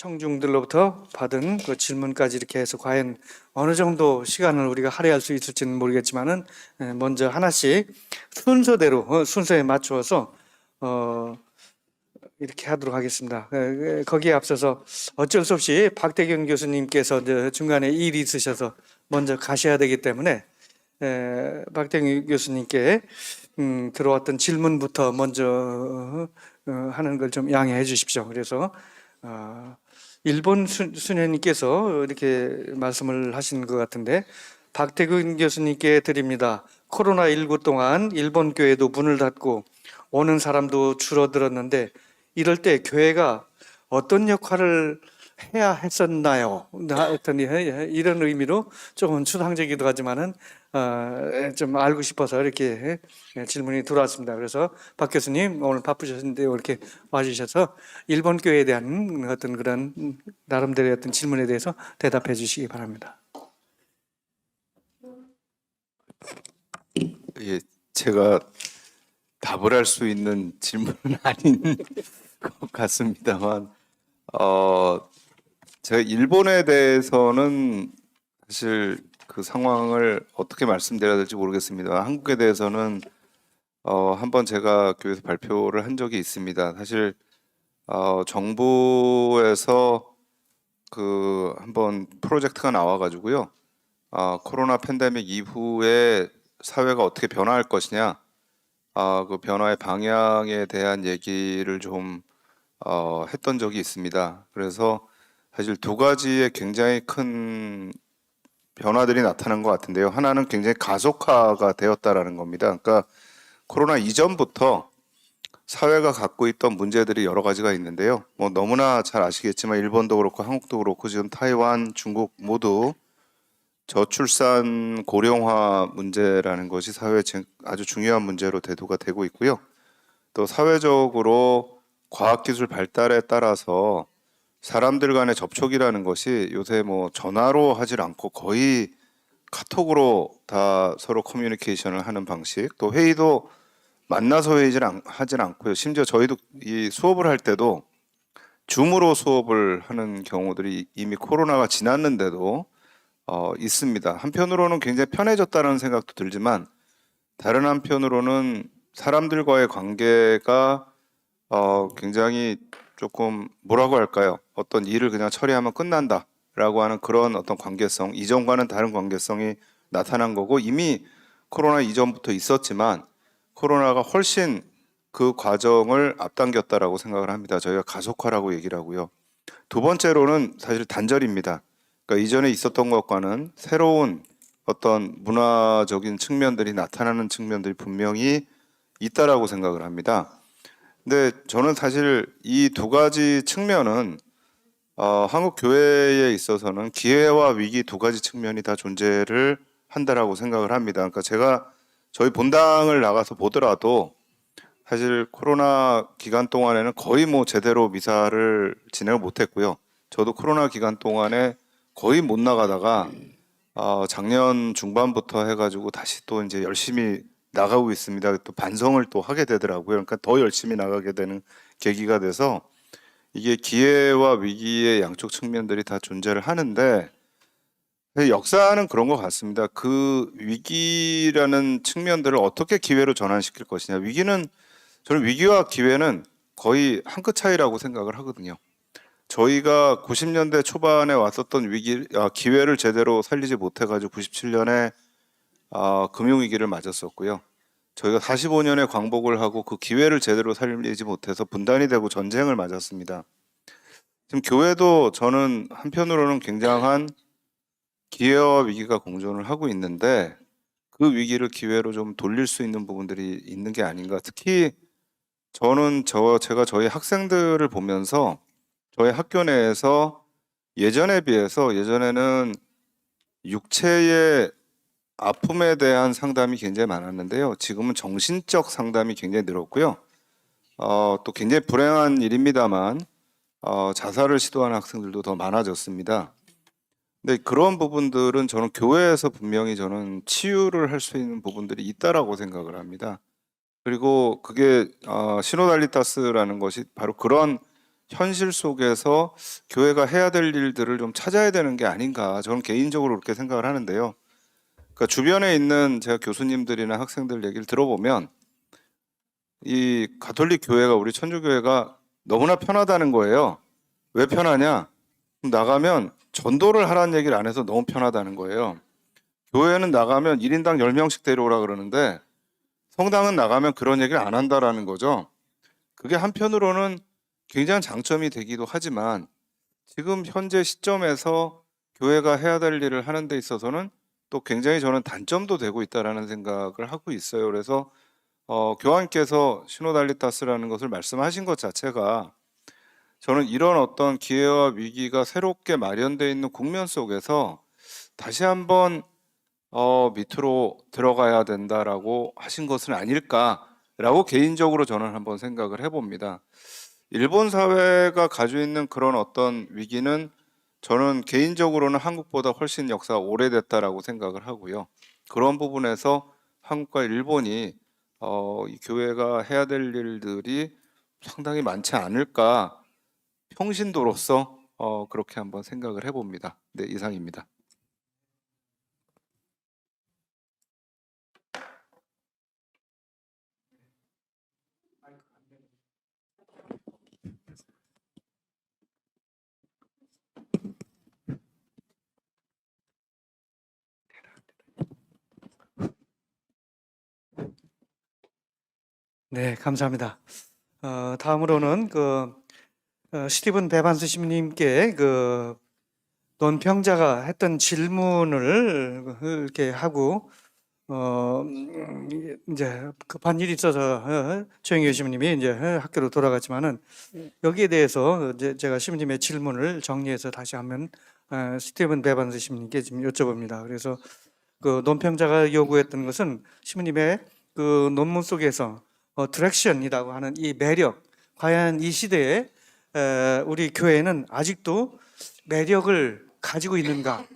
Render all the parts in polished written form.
청중들로부터 받은 그 질문까지 이렇게 해서 과연 어느 정도 시간을 우리가 할애할 수 있을지는 모르겠지만은 먼저 하나씩 순서대로 순서에 맞추어서 이렇게 하도록 하겠습니다. 거기에 앞서서 어쩔 수 없이 박태균 교수님께서 이제 중간에 일이 있으셔서 먼저 가셔야 되기 때문에 박태균 교수님께 들어왔던 질문부터 먼저 하는 걸 좀 양해해 주십시오. 그래서 일본 수녀님께서 이렇게 말씀을 하시는 것 같은데, 박태균 교수님께 드립니다. 코로나19 동안 일본 교회도 문을 닫고 오는 사람도 줄어들었는데 이럴 때 교회가 어떤 역할을 해야 했었나요? 했더니 이런 의미로 조금 추상적이기도 하지만은 좀 알고 싶어서 이렇게 질문이 들어왔습니다. 그래서 박 교수님 오늘 바쁘셨는데 이렇게 와주셔서 일본 교회에 대한 어떤 그런 나름대로의 어떤 질문에 대해서 대답해 주시기 바랍니다. 예, 제가 답을 할 수 있는 질문은 아닌 것 같습니다만, 제가 일본에 대해서는 사실 그 상황을 어떻게 말씀드려야 될지 모르겠습니다. 한국에 대해서는 한번 제가 교회에서 발표를 한 적이 있습니다. 사실 정부에서 그 한번 프로젝트가 나와가지고요. 코로나 팬데믹 이후에 사회가 어떻게 변화할 것이냐, 그 변화의 방향에 대한 얘기를 좀 했던 적이 있습니다. 그래서 사실 두 가지의 굉장히 큰 변화들이 나타난 것 같은데요. 하나는 굉장히 가속화가 되었다라는 겁니다. 그러니까 코로나 이전부터 사회가 갖고 있던 문제들이 여러 가지가 있는데요. 뭐 너무나 잘 아시겠지만 일본도 그렇고 한국도 그렇고 지금 타이완, 중국 모두 저출산 고령화 문제라는 것이 사회에 아주 중요한 문제로 대두가 되고 있고요. 또 사회적으로 과학기술 발달에 따라서 사람들 간의 접촉이라는 것이 요새 뭐 전화로 하질 않고 거의 카톡으로 다 서로 커뮤니케이션을 하는 방식, 또 회의도 만나서 하질 않고요. 심지어 저희도 이 수업을 할 때도 줌으로 수업을 하는 경우들이 이미 코로나가 지났는데도 있습니다. 한편으로는 굉장히 편해졌다는 생각도 들지만 다른 한편으로는 사람들과의 관계가 굉장히 조금 뭐라고 할까요? 어떤 일을 그냥 처리하면 끝난다라고 하는 그런 어떤 관계성, 이전과는 다른 관계성이 나타난 거고 이미 코로나 이전부터 있었지만 코로나가 훨씬 그 과정을 앞당겼다라고 생각을 합니다. 저희가 가속화라고 얘기를 하고요. 두 번째로는 사실 단절입니다. 그러니까 이전에 있었던 것과는 새로운 어떤 문화적인 측면들이 나타나는 측면들이 분명히 있다라고 생각을 합니다. 근데 저는 사실 이 두 가지 측면은 한국 교회에 있어서는 기회와 위기 두 가지 측면이 다 존재를 한다라고 생각을 합니다. 그러니까 제가 저희 본당을 나가서 보더라도 사실 코로나 기간 동안에는 거의 뭐 제대로 미사를 진행을 못했고요. 저도 코로나 기간 동안에 거의 못 나가다가 작년 중반부터 해가지고 다시 또 이제 열심히 나가고 있습니다. 또 반성을 또 하게 되더라고요. 그러니까 더 열심히 나가게 되는 계기가 돼서 이게 기회와 위기의 양쪽 측면들이 다 존재를 하는데 역사는 그런 것 같습니다. 그 위기라는 측면들을 어떻게 기회로 전환시킬 것이냐. 저는 위기와 기회는 거의 한 끗 차이라고 생각을 하거든요. 저희가 90년대 초반에 왔었던 기회를 제대로 살리지 못해가지고 97년에 금융위기를 맞았었고요. 저희가 45년에 광복을 하고 그 기회를 제대로 살리지 못해서 분단이 되고 전쟁을 맞았습니다. 지금 교회도 저는 한편으로는 굉장한 기회와 위기가 공존을 하고 있는데 그 위기를 기회로 좀 돌릴 수 있는 부분들이 있는 게 아닌가. 특히 저는 제가 저희 학생들을 보면서 저희 학교 내에서 예전에 비해서 예전에는 육체의 아픔에 대한 상담이 굉장히 많았는데요. 지금은 정신적 상담이 굉장히 늘었고요. 또 굉장히 불행한 일입니다만 자살을 시도하는 학생들도 더 많아졌습니다. 근데 그런 부분들은 저는 교회에서 분명히 저는 치유를 할 수 있는 부분들이 있다라고 생각을 합니다. 그리고 그게 시노달리타스라는 것이 바로 그런 현실 속에서 교회가 해야 될 일들을 좀 찾아야 되는 게 아닌가, 저는 개인적으로 그렇게 생각을 하는데요. 그러니까 주변에 있는 제가 교수님들이나 학생들 얘기를 들어보면 이 가톨릭 교회가, 우리 천주교회가 너무나 편하다는 거예요. 왜 편하냐? 나가면 전도를 하라는 얘기를 안 해서 너무 편하다는 거예요. 교회는 나가면 1인당 10명씩 데려오라 그러는데 성당은 나가면 그런 얘기를 안 한다라는 거죠. 그게 한편으로는 굉장한 장점이 되기도 하지만 지금 현재 시점에서 교회가 해야 될 일을 하는 데 있어서는 또 굉장히 저는 단점도 되고 있다라는 생각을 하고 있어요. 그래서 교황께서 시노달리타스라는 것을 말씀하신 것 자체가 저는 이런 어떤 기회와 위기가 새롭게 마련되어 있는 국면 속에서 다시 한번 밑으로 들어가야 된다라고 하신 것은 아닐까라고 개인적으로 저는 한번 생각을 해봅니다. 일본 사회가 가지고 있는 그런 어떤 위기는 저는 개인적으로는 한국보다 훨씬 역사가 오래됐다라고 생각을 하고요. 그런 부분에서 한국과 일본이 이 교회가 해야 될 일들이 상당히 많지 않을까, 평신도로서 그렇게 한번 생각을 해봅니다. 네, 이상입니다. 네, 감사합니다. 다음으로는 스티븐 베반스 심님께 논평자가 했던 질문을 이렇게 하고 이제 급한 일이 있어서 최영규 시민님이 이제 학교로 돌아갔지만은 여기에 대해서 이제 제가 시민님의 질문을 정리해서 다시 한번 스티븐 베반스 시민님께 지금 여쭤봅니다. 그래서 그 논평자가 요구했던 것은 시민님의 그 논문 속에서 디렉션이라고 하는 이 매력, 과연 이 시대에 우리 교회는 아직도 매력을 가지고 있는가?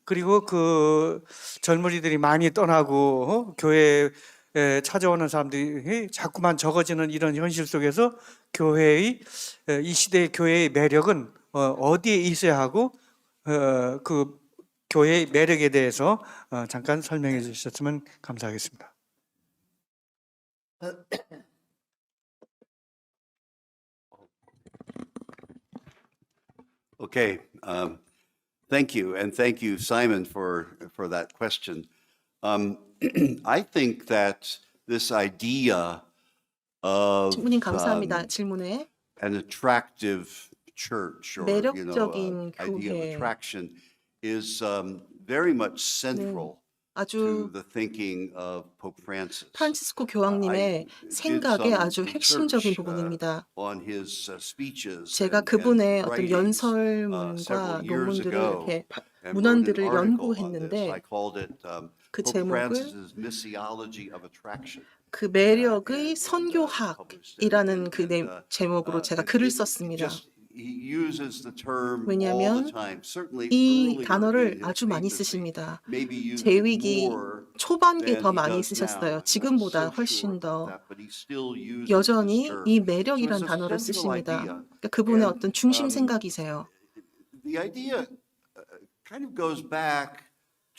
그리고 그 젊은이들이 많이 떠나고 교회에 찾아오는 사람들이 자꾸만 적어지는 이런 현실 속에서 교회의 이 시대의 교회의 매력은 어디에 있어야 하고 그 교회의 매력에 대해서 잠깐 설명해 주셨으면 감사하겠습니다. Okay, thank you, and thank you, Simon, for that question. I think that this idea of 질문님 감사합니다. 질문에 an attractive church, or 매력적인 idea of 교회. attraction, is very much central to 아주 the thinking of Pope Francis. 프란치스코 교황님의 생각의 아주 핵심적인 research, 부분입니다. on his speeches 제가 and 그분의 어떤 writings, 연설문과 several years 논문들을 ago, 이렇게 and wrote an 문헌들을 article on this. 연구했는데 I called it 그 Pope 제목을 Francis's Missiology of Attraction. 그 매력의 선교학이라는 그 제목으로 제가 글을 썼습니다. 왜냐하면 이 단어를 아주 많이 쓰십니다. 재위기 초반기에 더 많이 쓰셨어요. 지금보다 훨씬 더 여전히 이 매력이란 단어를 쓰십니다. 그러니까 그분의 어떤 중심 생각이세요. The idea kind of goes back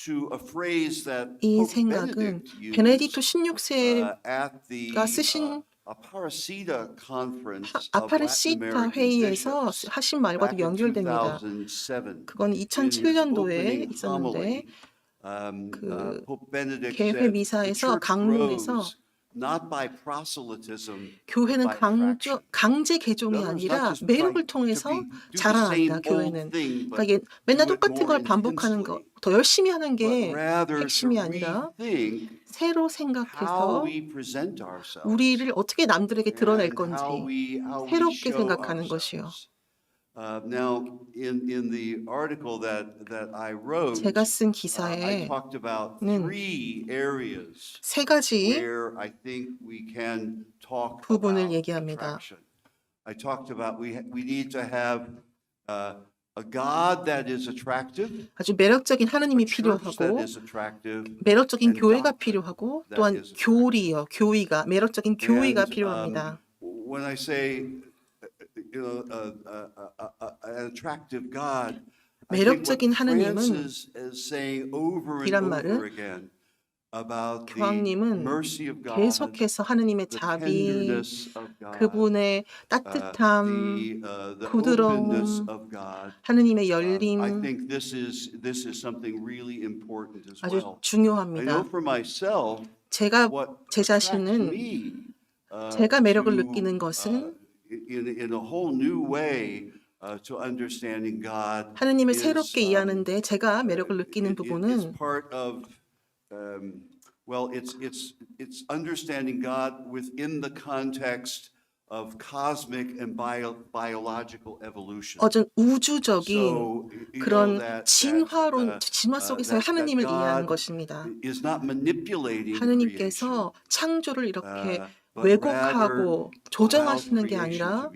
to a phrase that 이 Pope 생각은 Benedict used 베네딕토 16세가 at the 쓰신 Aparecida conference of Latin 아파르시타 American 회의에서 bishops 하신 말과도 back in 연결됩니다. 2007. 그건 In his 2007년도에 opening 있었는데 homily, 그 Pope Benedict 개회 said, "The 미사에서 church 강론에서 grows not by proselytism, 교회는 by attraction." 강제 개종이 아니라 매력을 통해서 자라난다. 교회는 그러니까 맨날 똑같은 걸 반복하는 거, 더 열심히 하는 게 핵심이 아니라 새로 생각해서 우리를 어떻게 남들에게 드러낼 건지 새롭게 생각하는 것이요. Now, in the article that I wrote, 제가 쓴 I 기사에 talked about 는 three areas 세 가지 where I think we can talk 부분을 about 얘기합니다. attraction. I talked about we need to have a God that is attractive, 아주 매력적인 하느님이 a church that 필요하고 is attractive, 매력적인 and 교회가 doctrine 필요하고 that 또한 is attractive. 교리요, 교의가 매력적인 교의가 And, 필요합니다. when I say an attractive God. 매력적인 하느님은 이란 이란 말은 교황님은 계속해서 하느님의 자비, 그분의 따뜻함, 부드러움, 하느님의 열림 아주 중요합니다. 제가 제 자신은 제가 매력을 느끼는 것은 하느님을 새롭게 이해하는데 제가 매력을 느끼는 부분은 well, it's understanding God within the context of cosmic and biological evolution. 어떤 우주적인 So, you know, 그런 that, 진화 속에서 하느님을 God 이해하는 것입니다. is not manipulating 하느님께서 창조를 이렇게 왜곡하고 조정하시는 게 아니라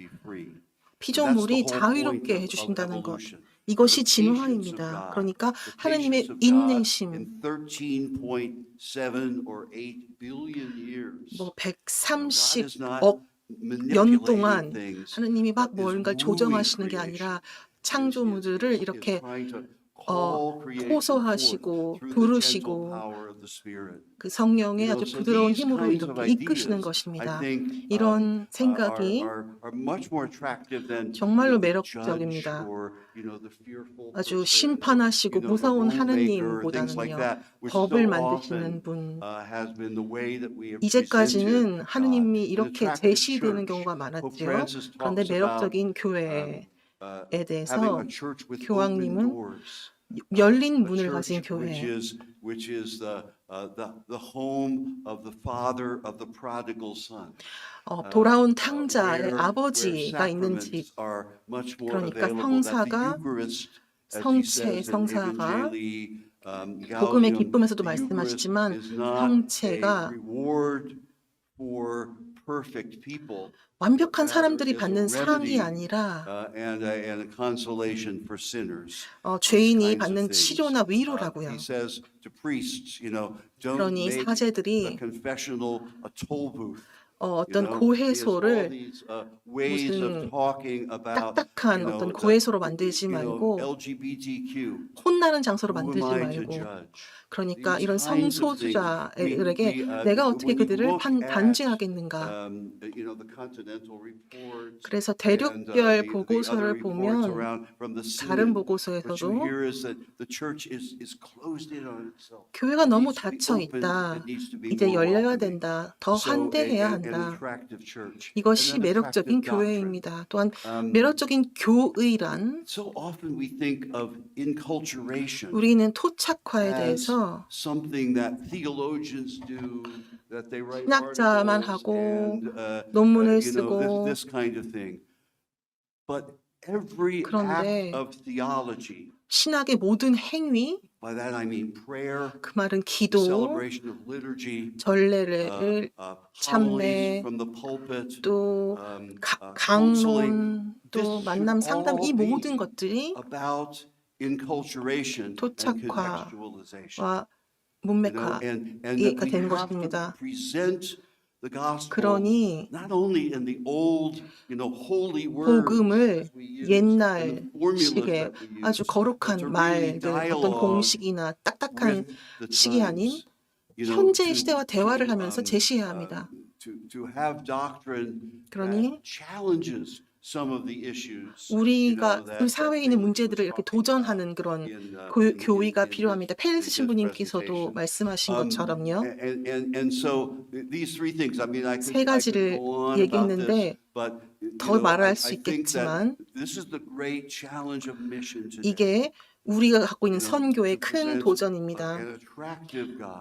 피조물이 자유롭게 해주신다는 것. 이것이 진화입니다. 그러니까 하느님의 인내심, 130억 년 동안 하느님이 막 뭔가를 조정하시는 게 아니라 창조물들을 이렇게 호소하시고 부르시고 그 성령의 아주 부드러운 힘으로 이렇게 이끄시는 것입니다. 이런 생각이 정말로 매력적입니다. 아주 심판하시고 무서운 하느님보다는요, 법을 만드시는 분. 이제까지는 하느님이 이렇게 제시되는 경우가 많았지요. 그런데 매력적인 교회에 대해서 교황님은 열린 문을 가진 교회, 돌아온 탕자의 아버지가 있는 집, 그러니까 성사가 복음의 기쁨에서도 말씀하시지만 성체가 완벽한 사람들이 받는 상이 아니라 죄인이 받는 치료나 위로라고요. 그러니 사제들이 어떤 고해소를 무슨 딱딱한 어떤 고해소로 만들지 말고 혼나는 장소로 만들지 말고, 그러니까 이런 성소수자들에게 내가 어떻게 그들을 단죄하겠는가. 그래서 대륙별 보고서를 보면 다른 보고서에서도 교회가 너무 닫혀 있다. 이제 열려야 된다. 더 환대해야 한다. 이것이 매력적인 교회입니다. 또한 매력적인 교의란 우리는 토착화에 대해서 신학자만 하고 논문을 쓰고, 그런데 신학의 모든 행위, 그 말은 기도, 전례를 참회, 또 강론, 또 만남 상담, 이 모든 것들이 토착화와 문맥화가 되는 것입니다. 그러니 복음을 옛날식의 아주 거룩한 말들, 어떤 공식이나 딱딱한 식이 아닌 현재의 시대와 대화를 하면서 제시해야 합니다. 그러니 우리가 그 사회에 있는 문제들을 이렇게 도전하는 그런 교의가 필요합니다. 페리스 신부님께서도 말씀하신 것처럼요. 세 가지를 얘기했는데 더 말할 수 있겠지만 이게 우리가 갖고 있는 선교의 큰 도전입니다.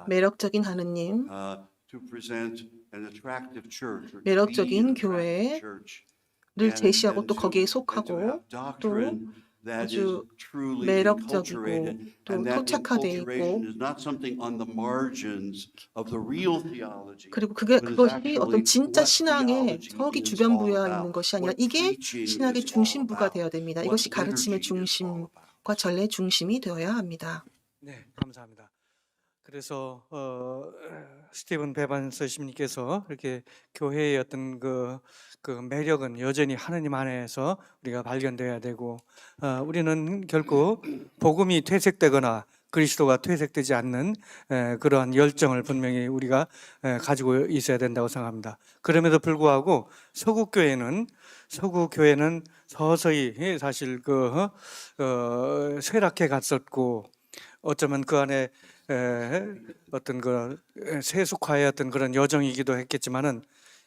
매력적인 하느님, 매력적인 교회 를 제시하고 또 거기에 속하고 또 아주 매력적이고 또 토착화되어 있고, 그리고 그것이 어떤 진짜 신앙의 저기 주변부에 있는 것이 아니라 이게 신학의 중심부가 되어야 됩니다. 이것이 가르침의 중심과 전례의 중심이 되어야 합니다. 네, 감사합니다. 그래서 스티븐 베반스 시민님께서 이렇게 교회의 어떤 그 매력은 여전히 하느님 안에서 우리가 발견돼야 되고 우리는 결코 복음이 퇴색되거나 그리스도가 퇴색되지 않는 그러한 열정을 분명히 우리가 가지고 있어야 된다고 생각합니다. 그럼에도 불구하고 서구 교회는 서서히 사실 쇠락해 갔었고 어쩌면 그 안에 어떤 세속화의 어떤 그런 여정이기도 했겠지만은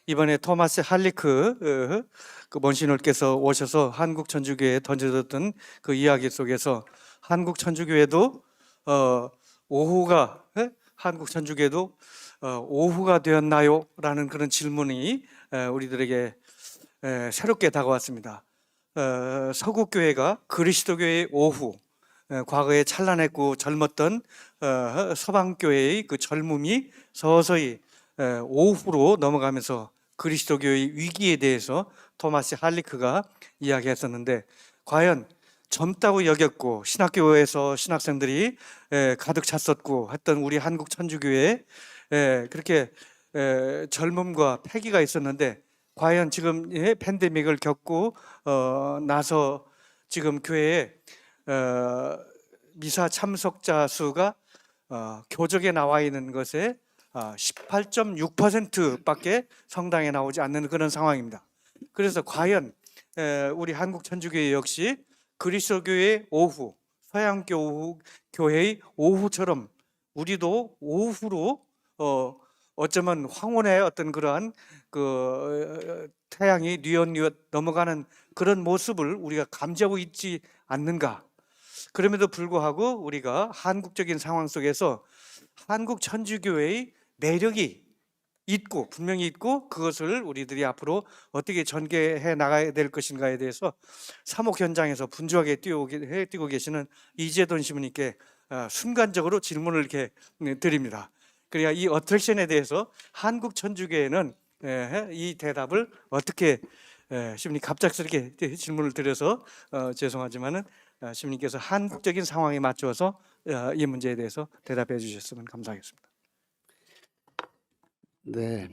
이번에 토마스 할리크 그 먼신홀께서 오셔서 한국 천주교에 던져졌던 그 이야기 속에서 한국 천주교회도 오후가 한국 천주교회도 오후가 되었나요? 라는 그런 질문이 우리들에게 새롭게 다가왔습니다. 서구 교회가 그리스도교의 오후, 과거에 찬란했고 젊었던 서방 교회의 그 젊음이 서서히 오후로 넘어가면서 그리스도교의 위기에 대해서 토마스 할리크가 이야기했었는데 과연 젊다고 여겼고 신학교에서 신학생들이 가득 찼었고 했던 우리 한국 천주교회에 그렇게 젊음과 패기가 있었는데 과연 지금 팬데믹을 겪고 나서 지금 교회에 미사 참석자 수가 교적에 나와 있는 것에 18.6%밖에 성당에 나오지 않는 그런 상황입니다. 그래서 과연 우리 한국 천주교회 역시 그리스도교의 오후, 서양교 교회의 오후처럼 우리도 오후로 어쩌면 황혼의 어떤 그러한 그 태양이 뉘엿뉘엿 넘어가는 그런 모습을 우리가 감지하고 있지 않는가? 그럼에도 불구하고 우리가 한국적인 상황 속에서 한국 천주교회의 매력이 있고 분명히 있고 그것을 우리들이 앞으로 어떻게 전개해 나가야 될 것인가에 대해서 사목 현장에서 분주하게 뛰고 계시는 이재돈 시민님께 순간적으로 질문을 이렇게 드립니다. 그러니까 이 어트랙션에 대해서 한국 천주교회는 이 대답을 어떻게 시민님 갑작스럽게 질문을 드려서 죄송하지만은 시민님께서 한국적인 상황에 맞춰서 이 문제에 대해서 대답해 주셨으면 감사하겠습니다. 네.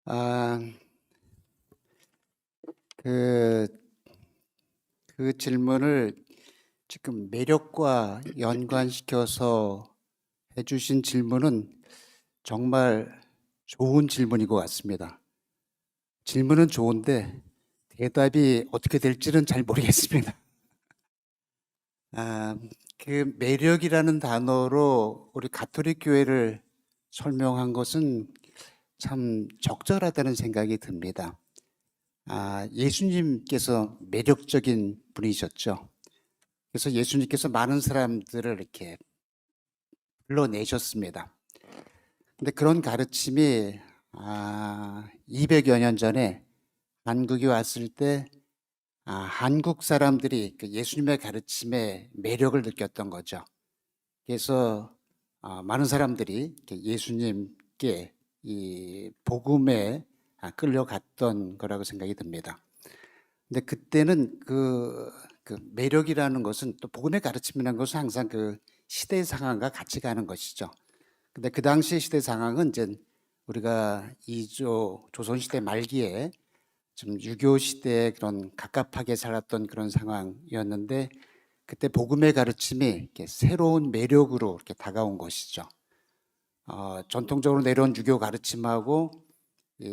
아, 그 질문을 지금 매력과 연관시켜서 해주신 질문은 정말 좋은 질문인 것 같습니다. 질문은 좋은데 대답이 어떻게 될지는 잘 모르겠습니다. 그 매력이라는 단어로 우리 가톨릭 교회를 설명한 것은 참 적절하다는 생각이 듭니다. 예수님께서 매력적인 분이셨죠. 그래서 예수님께서 많은 사람들을 이렇게 불러내셨습니다. 근데 그런 가르침이 200여 년 전에 한국에 왔을 때 한국 사람들이 그 예수님의 가르침에 매력을 느꼈던 거죠. 그래서 많은 사람들이 예수님께 이 복음에 끌려갔던 거라고 생각이 듭니다. 근데 그때는 그 매력이라는 것은 또 복음의 가르침이라는 것은 항상 그 시대 상황과 같이 가는 것이죠. 근데 그 당시 시대 상황은 이제 우리가 조선시대 말기에 좀 유교 시대에 그런 갑갑하게 살았던 그런 상황이었는데 그때 복음의 가르침이 이렇게 새로운 매력으로 이렇게 다가온 것이죠. 전통적으로 내려온 유교 가르침하고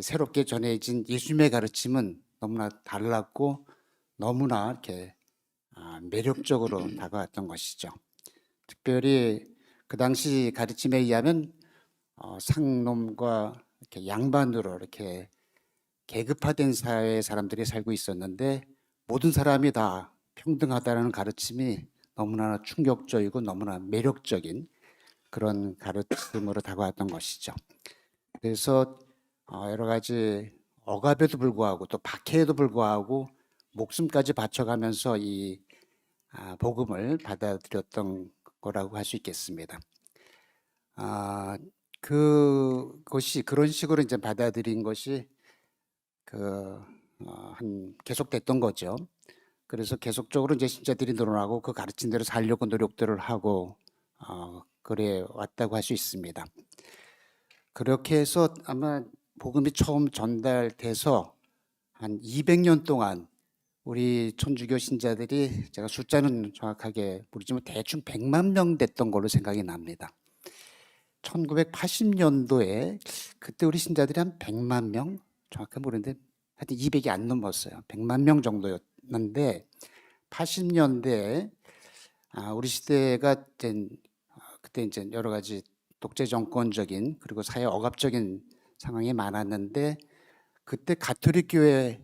새롭게 전해진 예수님의 가르침은 너무나 달랐고 너무나 이렇게 매력적으로 다가왔던 것이죠. 특별히 그 당시 가르침에 의하면 상놈과 이렇게 양반으로 이렇게 계급화된 사회의 사람들이 살고 있었는데 모든 사람이 다 평등하다는 가르침이 너무나 충격적이고 너무나 매력적인 그런 가르침으로 다가왔던 것이죠. 그래서 여러 가지 억압에도 불구하고 또 박해에도 불구하고 목숨까지 바쳐가면서 이 복음을 받아들였던 거라고 할 수 있겠습니다. 그것이 그런 식으로 이제 받아들인 것이 계속됐던 거죠. 그래서 계속적으로 이제 신자들이 늘어나고 그 가르친 대로 살려고 노력들을 하고 그래 왔다고 할 수 있습니다. 그렇게 해서 아마 복음이 처음 전달돼서 한 200년 동안 우리 천주교 신자들이, 제가 숫자는 정확하게 모르지만 대충 100만 명 됐던 걸로 생각이 납니다. 1980년도에 그때 우리 신자들이 한 100만 명, 정확히 모르는데 하여튼 200이 안 넘었어요. 100만 명 정도였는데 80년대에 우리 시대가 그때 이제 여러 가지 독재 정권적인 그리고 사회 억압적인 상황이 많았는데, 그때 가톨릭 교회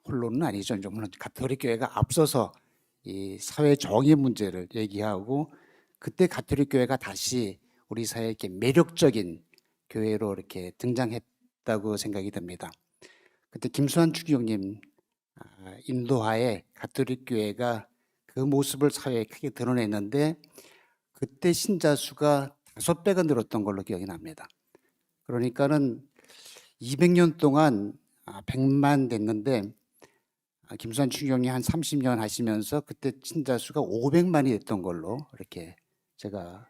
홀로는 아니죠. 물론 가톨릭 교회가 앞서서 이 사회 정의 문제를 얘기하고, 그때 가톨릭 교회가 다시 우리 사회에 이렇게 매력적인 교회로 이렇게 등장했다고 생각이 듭니다. 그때 김수환 추기경님 인도하에 가톨릭 교회가 그 모습을 사회에 크게 드러냈는데, 그때 신자 수가 5배가 늘었던 걸로 기억이 납니다. 그러니까는 200년 동안 100만 됐는데, 김수환 추기경이 한 30년 하시면서 그때 신자 수가 500만이 됐던 걸로 이렇게 제가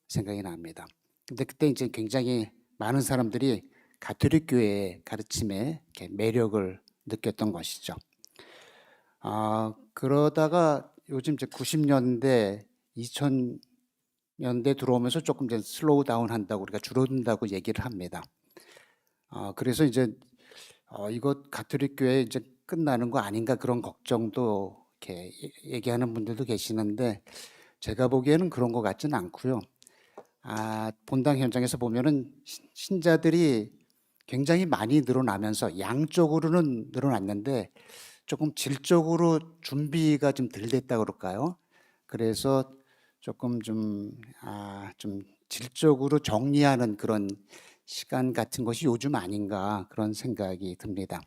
생각이 납니다. 근데 그때 이제 굉장히 많은 사람들이 가톨릭 교회의 가르침에 이렇게 매력을 느꼈던 것이죠. 그러다가 요즘 이제 90년대, 2000년대 들어오면서 조금 이제 슬로우 다운 한다고, 우리가 줄어든다고 얘기를 합니다. 그래서 이제 이거 가톨릭 교회 이제 끝나는 거 아닌가, 그런 걱정도 이렇게 얘기하는 분들도 계시는데, 제가 보기에는 그런 것 같지는 않고요. 본당 현장에서 보면은 신자들이 굉장히 많이 늘어나면서 양적으로는 늘어났는데 조금 질적으로 준비가 좀 덜 됐다 그럴까요? 그래서 조금 좀 질적으로 정리하는 그런 시간 같은 것이 요즘 아닌가, 그런 생각이 듭니다.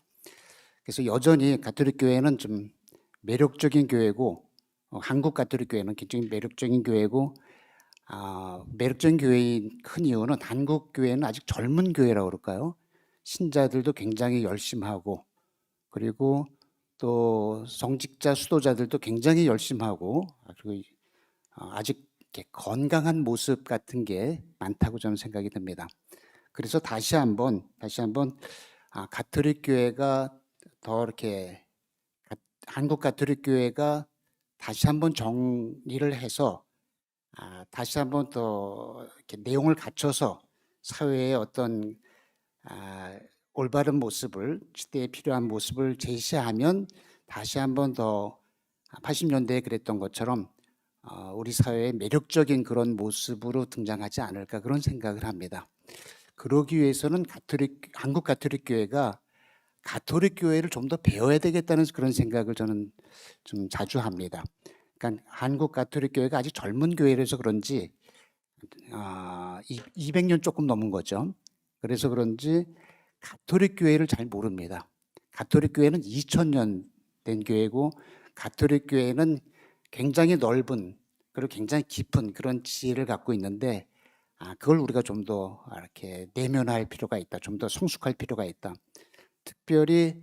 그래서 여전히 가톨릭 교회는 좀 매력적인 교회고, 한국 가톨릭 교회는 굉장히 매력적인 교회고, 매력적인 교회인 큰 이유는 한국 교회는 아직 젊은 교회라고 그럴까요? 신자들도 굉장히 열심하고, 그리고 또 성직자 수도자들도 굉장히 열심하고, 그리고 아직 이렇게 건강한 모습 같은 게 많다고 저는 생각이 듭니다. 그래서 다시 한번 가톨릭 교회가 더 이렇게, 한국 가톨릭 교회가 다시 한번 정리를 해서 다시 한번 더 이렇게 내용을 갖춰서 사회의 어떤 올바른 모습을, 시대에 필요한 모습을 제시하면 다시 한번 더 80년대에 그랬던 것처럼 우리 사회의 매력적인 그런 모습으로 등장하지 않을까, 그런 생각을 합니다. 그러기 위해서는 한국 가톨릭 교회가 가톨릭 교회를 좀 더 배워야 되겠다는 그런 생각을 저는 좀 자주 합니다. 그러니까 한국 가톨릭 교회가 아직 젊은 교회라서 그런지 200년 조금 넘은 거죠. 그래서 그런지 가톨릭 교회를 잘 모릅니다. 가톨릭 교회는 2000년 된 교회고, 가톨릭 교회는 굉장히 넓은 그리고 굉장히 깊은 그런 지혜를 갖고 있는데, 그걸 우리가 좀 더 이렇게 내면화할 필요가 있다. 좀 더 성숙할 필요가 있다. 특별히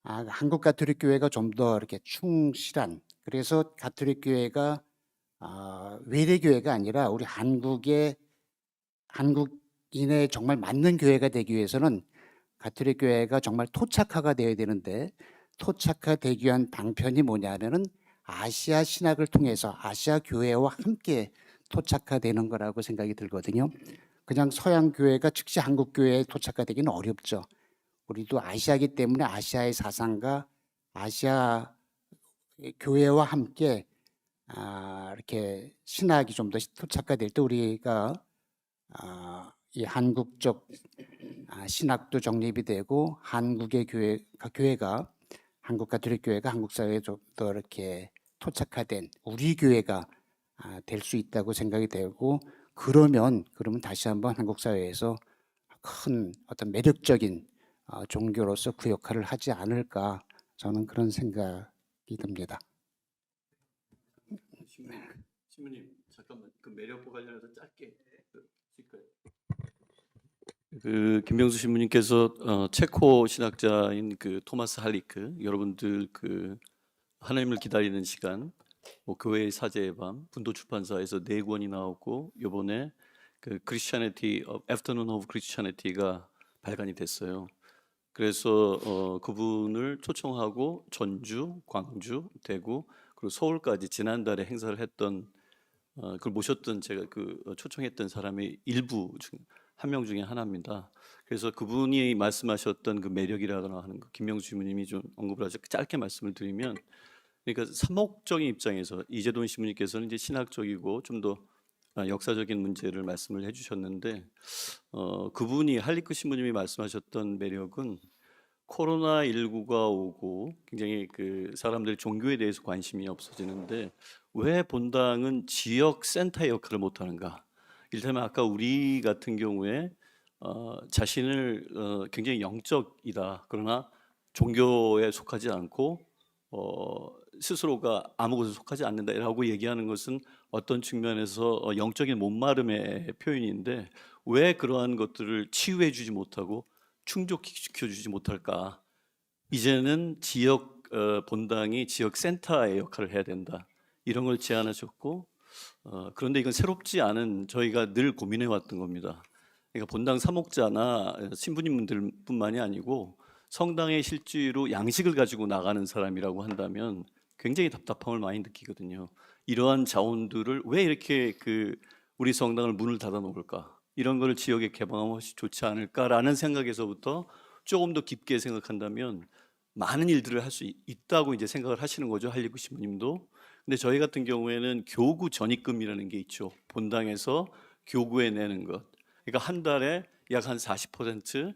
한국 가톨릭 교회가 좀 더 이렇게 충실한, 그래서 가톨릭 교회가 외래 교회가 아니라 우리 한국인의 정말 맞는 교회가 되기 위해서는 가톨릭 교회가 정말 토착화가 되어야 되는데, 토착화되기 위한 방편이 뭐냐면은 아시아 신학을 통해서 아시아 교회와 함께 토착화되는 거라고 생각이 들거든요. 그냥 서양 교회가 즉시 한국 교회에 토착화되기는 어렵죠. 우리도 아시아이기 때문에 아시아의 사상과 아시아 교회와 함께 이렇게 신학이 좀 더 토착화될 때 우리가 이 한국적 신학도 정립이 되고, 한국의 교회가 한국 가톨릭 교회가 한국 사회에 좀 더 이렇게 토착화된 우리 교회가 될 수 있다고 생각이 되고, 그러면 다시 한번 한국 사회에서 큰 어떤 매력적인 종교로서 그 역할을 하지 않을까, 저는 그런 생각이 듭니다. 신부님 잠깐만, 그 매력과 관련해서 짧게 칠까요? 그 김병수 신부님께서 체코 신학자인 그 토마스 할리크, 여러분들 그 하나님을 기다리는 시간, 뭐 교회의 사제의 밤, 분도출판사에서 4권이 나오고 요번에 그 Christianity, Afternoon of Christianity가 발간이 됐어요. 그래서 그분을 초청하고 전주, 광주, 대구 그리고 서울까지 지난달에 행사를 했던 그걸 모셨던 제가 초청했던 사람의 일부 중 한 명 중에 하나입니다. 그래서 그분이 말씀하셨던 그 매력이라거나 하는 거 김명수 신부님이 좀 언급을 하셔서 짧게 말씀을 드리면, 그러니까 사목적인 입장에서 이재돈 신부님께서는 이제 신학적이고 좀 더 역사적인 문제를 말씀을 해주셨는데, 그분이 할리크 신부님이 말씀하셨던 매력은 코로나19가 오고 굉장히 그 사람들이 종교에 대해서 관심이 없어지는데 왜 본당은 지역 센터의 역할을 못하는가? 이를테면 아까 우리 같은 경우에 자신을 굉장히 영적이다, 그러나 종교에 속하지 않고 스스로가 아무 곳에 속하지 않는다라고 얘기하는 것은 어떤 측면에서 영적인 못마름의 표현인데 왜 그러한 것들을 치유해 주지 못하고 충족시켜 주지 못할까? 이제는 지역 본당이 지역 센터의 역할을 해야 된다, 이런 걸 제안하셨고, 그런데 이건 새롭지 않은 저희가 늘 고민해 왔던 겁니다. 그러니까 본당 사목자나 신부님들뿐만이 아니고 성당에 실제로 양식을 가지고 나가는 사람이라고 한다면 굉장히 답답함을 많이 느끼거든요. 이러한 자원들을 왜 이렇게 우리 성당을 문을 닫아 놓을까? 이런 걸 지역에 개방하면 훨씬 좋지 않을까라는 생각에서부터 조금 더 깊게 생각한다면 많은 일들을 할 수 있다고 이제 생각을 하시는 거죠, 할리크 신부님도. 근데 저희 같은 경우에는 교구 전입금이라는 게 있죠. 본당에서 교구에 내는 것. 그러니까 한 달에 약 한 40%,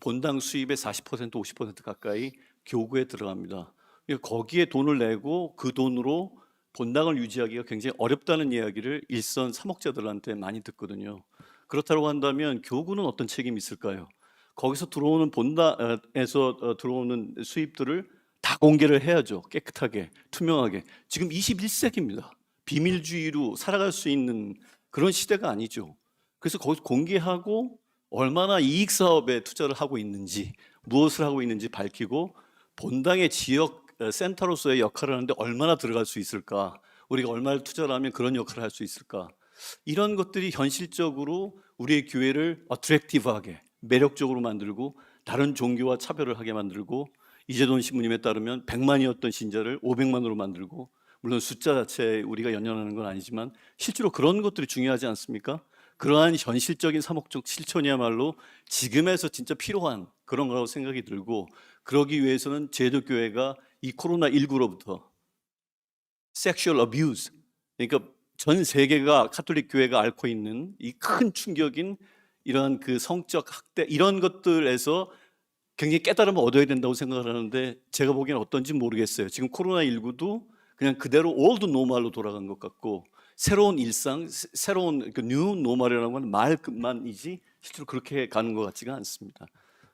본당 수입의 40%, 50% 가까이 교구에 들어갑니다. 그러니까 거기에 돈을 내고 그 돈으로 본당을 유지하기가 굉장히 어렵다는 이야기를 일선 사목자들한테 많이 듣거든요. 그렇다고 한다면 교구는 어떤 책임이 있을까요? 거기서 들어오는 본당에서 들어오는 수입들을 다 공개를 해야죠. 깨끗하게, 투명하게. 지금 21세기입니다. 비밀주의로 살아갈 수 있는 그런 시대가 아니죠. 그래서 거기서 공개하고 얼마나 이익 사업에 투자를 하고 있는지, 무엇을 하고 있는지 밝히고 본당의 지역 센터로서의 역할을 하는데 얼마나 들어갈 수 있을까? 우리가 얼마를 투자를 하면 그런 역할을 할 수 있을까? 이런 것들이 현실적으로 우리의 교회를 어트랙티브하게, 매력적으로 만들고 다른 종교와 차별을 하게 만들고, 이재돈 신부님에 따르면 100만이었던 신자를 500만으로 만들고, 물론 숫자 자체에 우리가 연연하는 건 아니지만 실제로 그런 것들이 중요하지 않습니까? 그러한 현실적인 사목적 실천이야말로 지금에서 진짜 필요한 그런 거라고 생각이 들고, 그러기 위해서는 제도교회가 이 코로나19로부터 섹슈얼 어뷰즈, 그러니까 전 세계가 카톨릭 교회가 앓고 있는 이 큰 충격인 이러한 그 성적 학대, 이런 것들에서 굉장히 깨달음을 얻어야 된다고 생각을 하는데 제가 보기에는 어떤지 모르겠어요. 지금 코로나19도 그냥 그대로 올드 노멀로 돌아간 것 같고, 새로운 일상, 새로운 뉴 노멀이라는 건 말만이지 실제로 그렇게 가는 것 같지가 않습니다.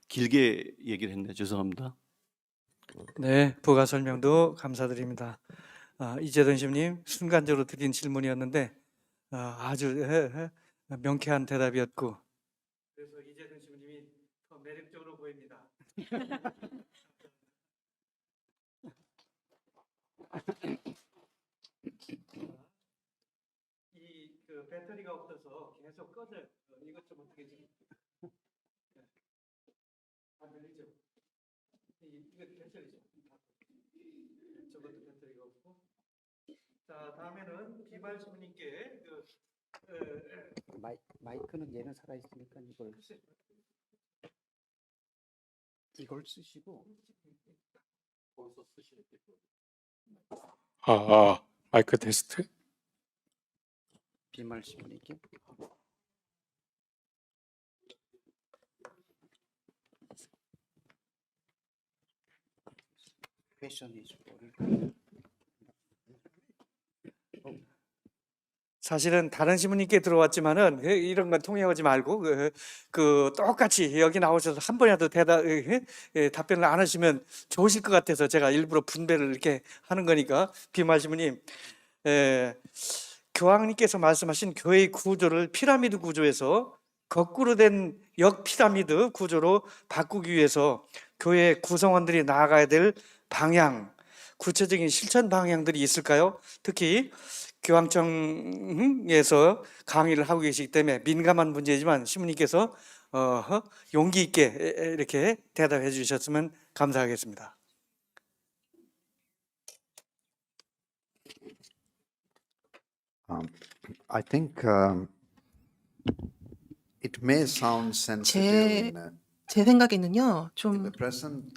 길게 얘기를 했네요. 죄송합니다. 네, 부가 설명도 감사드립니다. 이재돈 신부님, 순간적으로 드린 질문이었는데 아주 명쾌한 대답이었고, 그래서 이재돈 신부님이 더 매력적으로 보입니다. 배터리가 없어서 계속 꺼져요. 이것 좀 어떻게 지금 안 들리죠? 이거 배터리죠. 저것도 배터리가 없고. 자, 다음에는 비말 신부님께 마이크는 얘는 살아 있으니까 이걸 쓰시고. 거기서 쓰시는 게 마이크 테스트. 비말 신부님께. 패션 이슈를. 사실은 다른 신부님께 들어왔지만은 이런 건 통역하지 말고 똑같이 여기 나오셔서 한 번이라도 답변을 안 하시면 좋으실 것 같아서 제가 일부러 분배를 이렇게 하는 거니까. 비말 신부님, 교황님께서 말씀하신 교회의 구조를 피라미드 구조에서 거꾸로 된 역피라미드 구조로 바꾸기 위해서 교회 구성원들이 나아가야 될 방향, 구체적인 실천 방향들이 있을까요? 특히 교황청에서 강의를 하고 계시기 때문에 민감한 문제지만 신부님께서 용기 있게 이렇게 대답해 주셨으면 감사하겠습니다. I think it may sound sensitive 제 생각에는요, in 좀 the present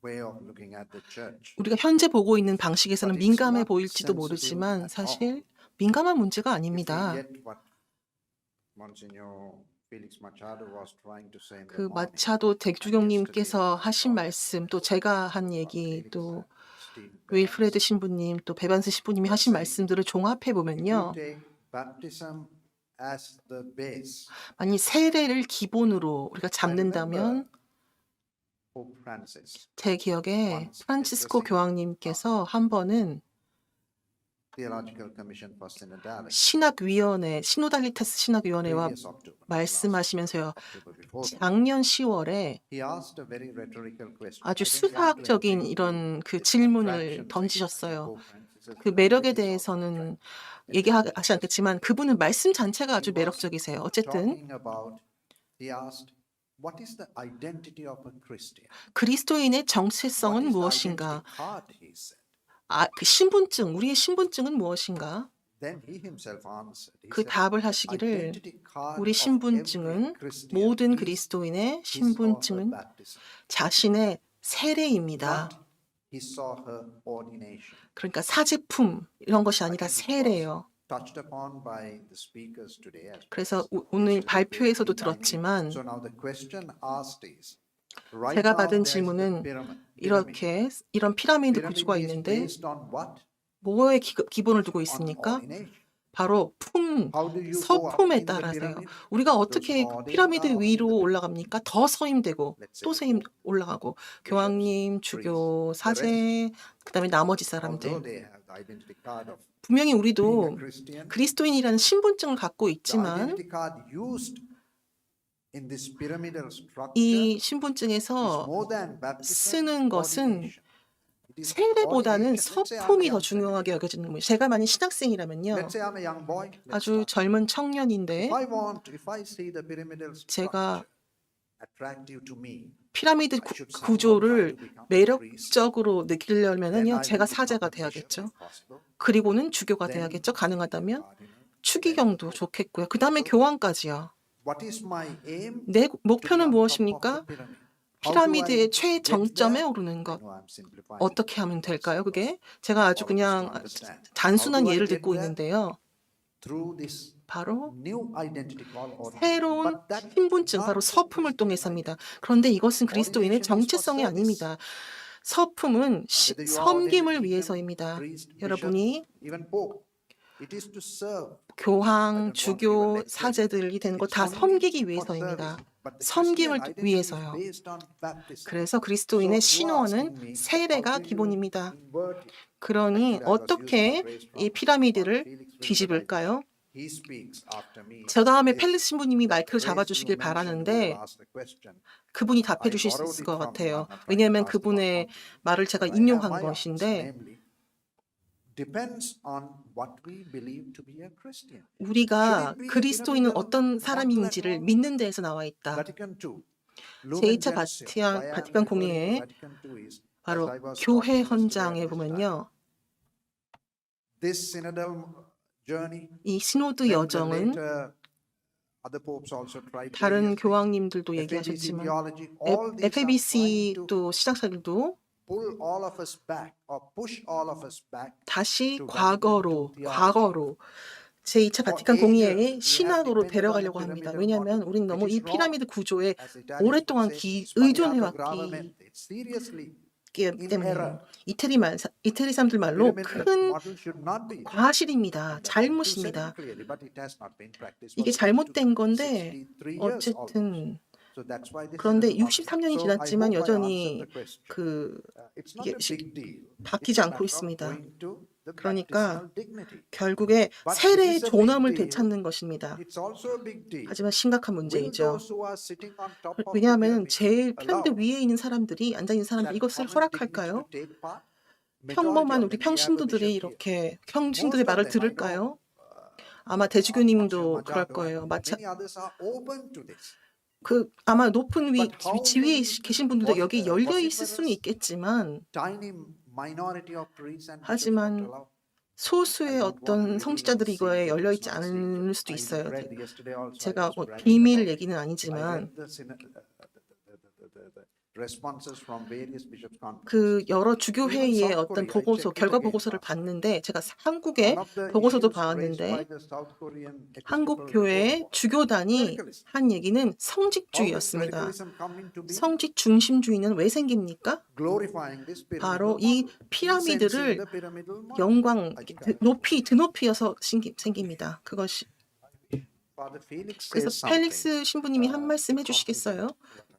way of looking at the church. 우리가 현재 보고 있는 방식에서는 But it's 민감해 not 보일지도 sensitive 모르지만 at 사실 민감한 문제가 If we 아닙니다. get what Monsignor Felix Machado was trying to say in the 그 morning, 마차도 대주교님께서 하신 말씀, 또 제가 한 얘기, 또 윌프레드 신부님, 또 베반스 신부님이 하신 말씀들을 종합해 if you 보면요, take baptism as the base, 만약 세례를 기본으로 우리가 잡는다면 Pope Francis, 제 기억에 프란치스코 교황님께서 한 번은 Theological Commission for Synodality, 신학위원회, 시노달리타스 신학위원회와 previous October, 말씀하시면서요, October before that, 작년 10월에 he asked a very rhetorical question. 아주 I don't want to 수사학적인 enter 이런 into 그 this 질문을 contraction 던지셨어요. Pope Francis's 그 매력에 previous 대해서는 October. 얘기하지 않겠지만 그분은 말씀 자체가 아주 He was 매력적이세요. 어쨌든 talking about, he asked, what is the identity of a Christian? 그리스도인의 What 정체성은 is the 무엇인가? identity card, he said. 그 신분증, 우리의 신분증은 무엇인가? Then he himself answered. He 그 said, 답을 하시기를 identity card 우리 of 신분증은 every Christian 모든 is 그리스도인의 his or her 신분증은 baptism, 자신의 세례입니다. not his or her ordination. 그러니까 사제품 이런 것이 아니라 세례예요. Touched upon by the speakers today as 그래서 well. 오늘 발표에서도 So 들었지만 now the question asked is, right 제가 now 받은 there's the 질문은 pyramid. 이렇게 이런 피라미드 Pyramid 구조가 is 있는데 based on what? 뭐에 기본을 두고 On 있습니까? ordination. 바로 품, How do you go up 서품에 in the 따라서요. pyramid? 우리가 어떻게 Those 피라미드 ordained 위로 are 올라갑니까? 더 서임되고 Let's say 또 서임 올라가고 교황님, 주교, 사제, 그다음에 나머지 although 사람들. they have the identity card of 분명히 being 우리도 a Christian, 그리스도인이라는 신분증을 갖고 the 있지만 identity card used in this pyramidal structure 이 is 신분증에서 more than baptism, 쓰는 것은 ordination. It is 세례보다는 ordination. Let's say I'm a 서품이 더 young 중요하게 여겨지는 거예요. 제가 만약 신학생이라면요, Let's say I'm a young boy. Let's 아주 start. 젊은 청년인데 If I see the pyramidal 제가 structure attractive to me, 피라미드 구조를 매력적으로 느끼려면은요, 제가 사제가 돼야겠죠. 그리고는 주교가 돼야겠죠. 가능하다면 추기경도 좋겠고요. 그 다음에 교황까지요. What is my aim? 내 To be 목표는 on top of 무엇입니까? the pyramid. How do I 피라미드의 get 최정점에 there? 오르는 것. I know I'm simplifying it. 어떻게 하면 될까요? 그게 제가 아주 그냥 단순한 예를 듣고 있는데요. Through this 바로 new identity called ordination. 새로운 But that is 신분증, not 바로 the 서품을 통해서입니다. 그런데 이것은 그리스도인의 정체성이 아닙니다. 서품은 Whether you are 섬김을 ordained 위해서입니다. priest, bishop, 여러분이 even pope, it is to serve. 교황, 주교, 사제들이 되는 것 다 섬기기 위해서입니다. 섬김을 위해서요. 그래서 그리스도인의 신원은 세례가 기본입니다. 그러니 어떻게 이 피라미드를 뒤집을까요? 저 다음에 펠리스 신부님이 마이크를 잡아주시길 바라는데 그분이 답해 주실 수 있을 것 같아요. 왜냐하면 그분의 말을 제가 인용한 것인데 우리가 그리스도인은 어떤 사람인지를 믿는 데에서 나와 있다. 제2차 바티칸 공회의 바로 교회 헌장에 보면요. 이 시노드 여정은 다른 교황님들도 얘기하셨지만 FABC 또 시작사들도 다시 과거로 제2차 바티칸 공의회의 신학으로 데려가려고 합니다. 왜냐하면 우리는 너무 이 피라미드 구조에 오랫동안 의존해왔기 때문에 이태리 사람들 말로 큰 과실입니다. 잘못입니다. 이게 잘못된 건데 어쨌든 그런데 63년이 지났지만 여전히 이게 바뀌지 않고 있습니다. 그러니까 결국에 세례의 존엄을 되찾는 것입니다. 하지만 심각한 문제이죠. 왜냐하면 제일 피라미드 위에 있는 사람들이 앉아있는 사람들이 이것을 허락할까요? 평범한 우리 평신도들이 이렇게 평신도의 말을 들을까요? 아마 대주교님도 그럴 거예요. Many others are open to this. 아마 높은 지위에 계신 분들도 여기 열려 있을 수는 있겠지만 Tiny minority of priests and bishops 하지만 not allowed. 소수의 어떤 성직자들이 이거에 열려 있지 않을 수도 I 있어요. read yesterday also, I 제가 was 뭐 bragging 비밀 about 얘기는 I 아니지만 read the responses from various bishops' conferences. 그 여러 주교 Even 회의의 South 어떤 Korea, I 보고서, checked it 결과 again 보고서를 last 봤는데 제가 한국의 One of the 보고서도 issues raised by 봤는데 the South Korean 한국 Episcopal 교회의 Reform 주교단이 clericalism. 한 얘기는 How does 성직주의였습니다. clericalism come into being? 성직 중심주의는 왜 생깁니까? Glorifying this 바로 pyramidal 이 model. 피라미드를 Incensing the pyramidal model. 영광, I think I 드높이어서 생깁니다. 그것이. Father Felix 그래서 says something. 펠릭스 신부님이 한 말씀 해주시겠어요?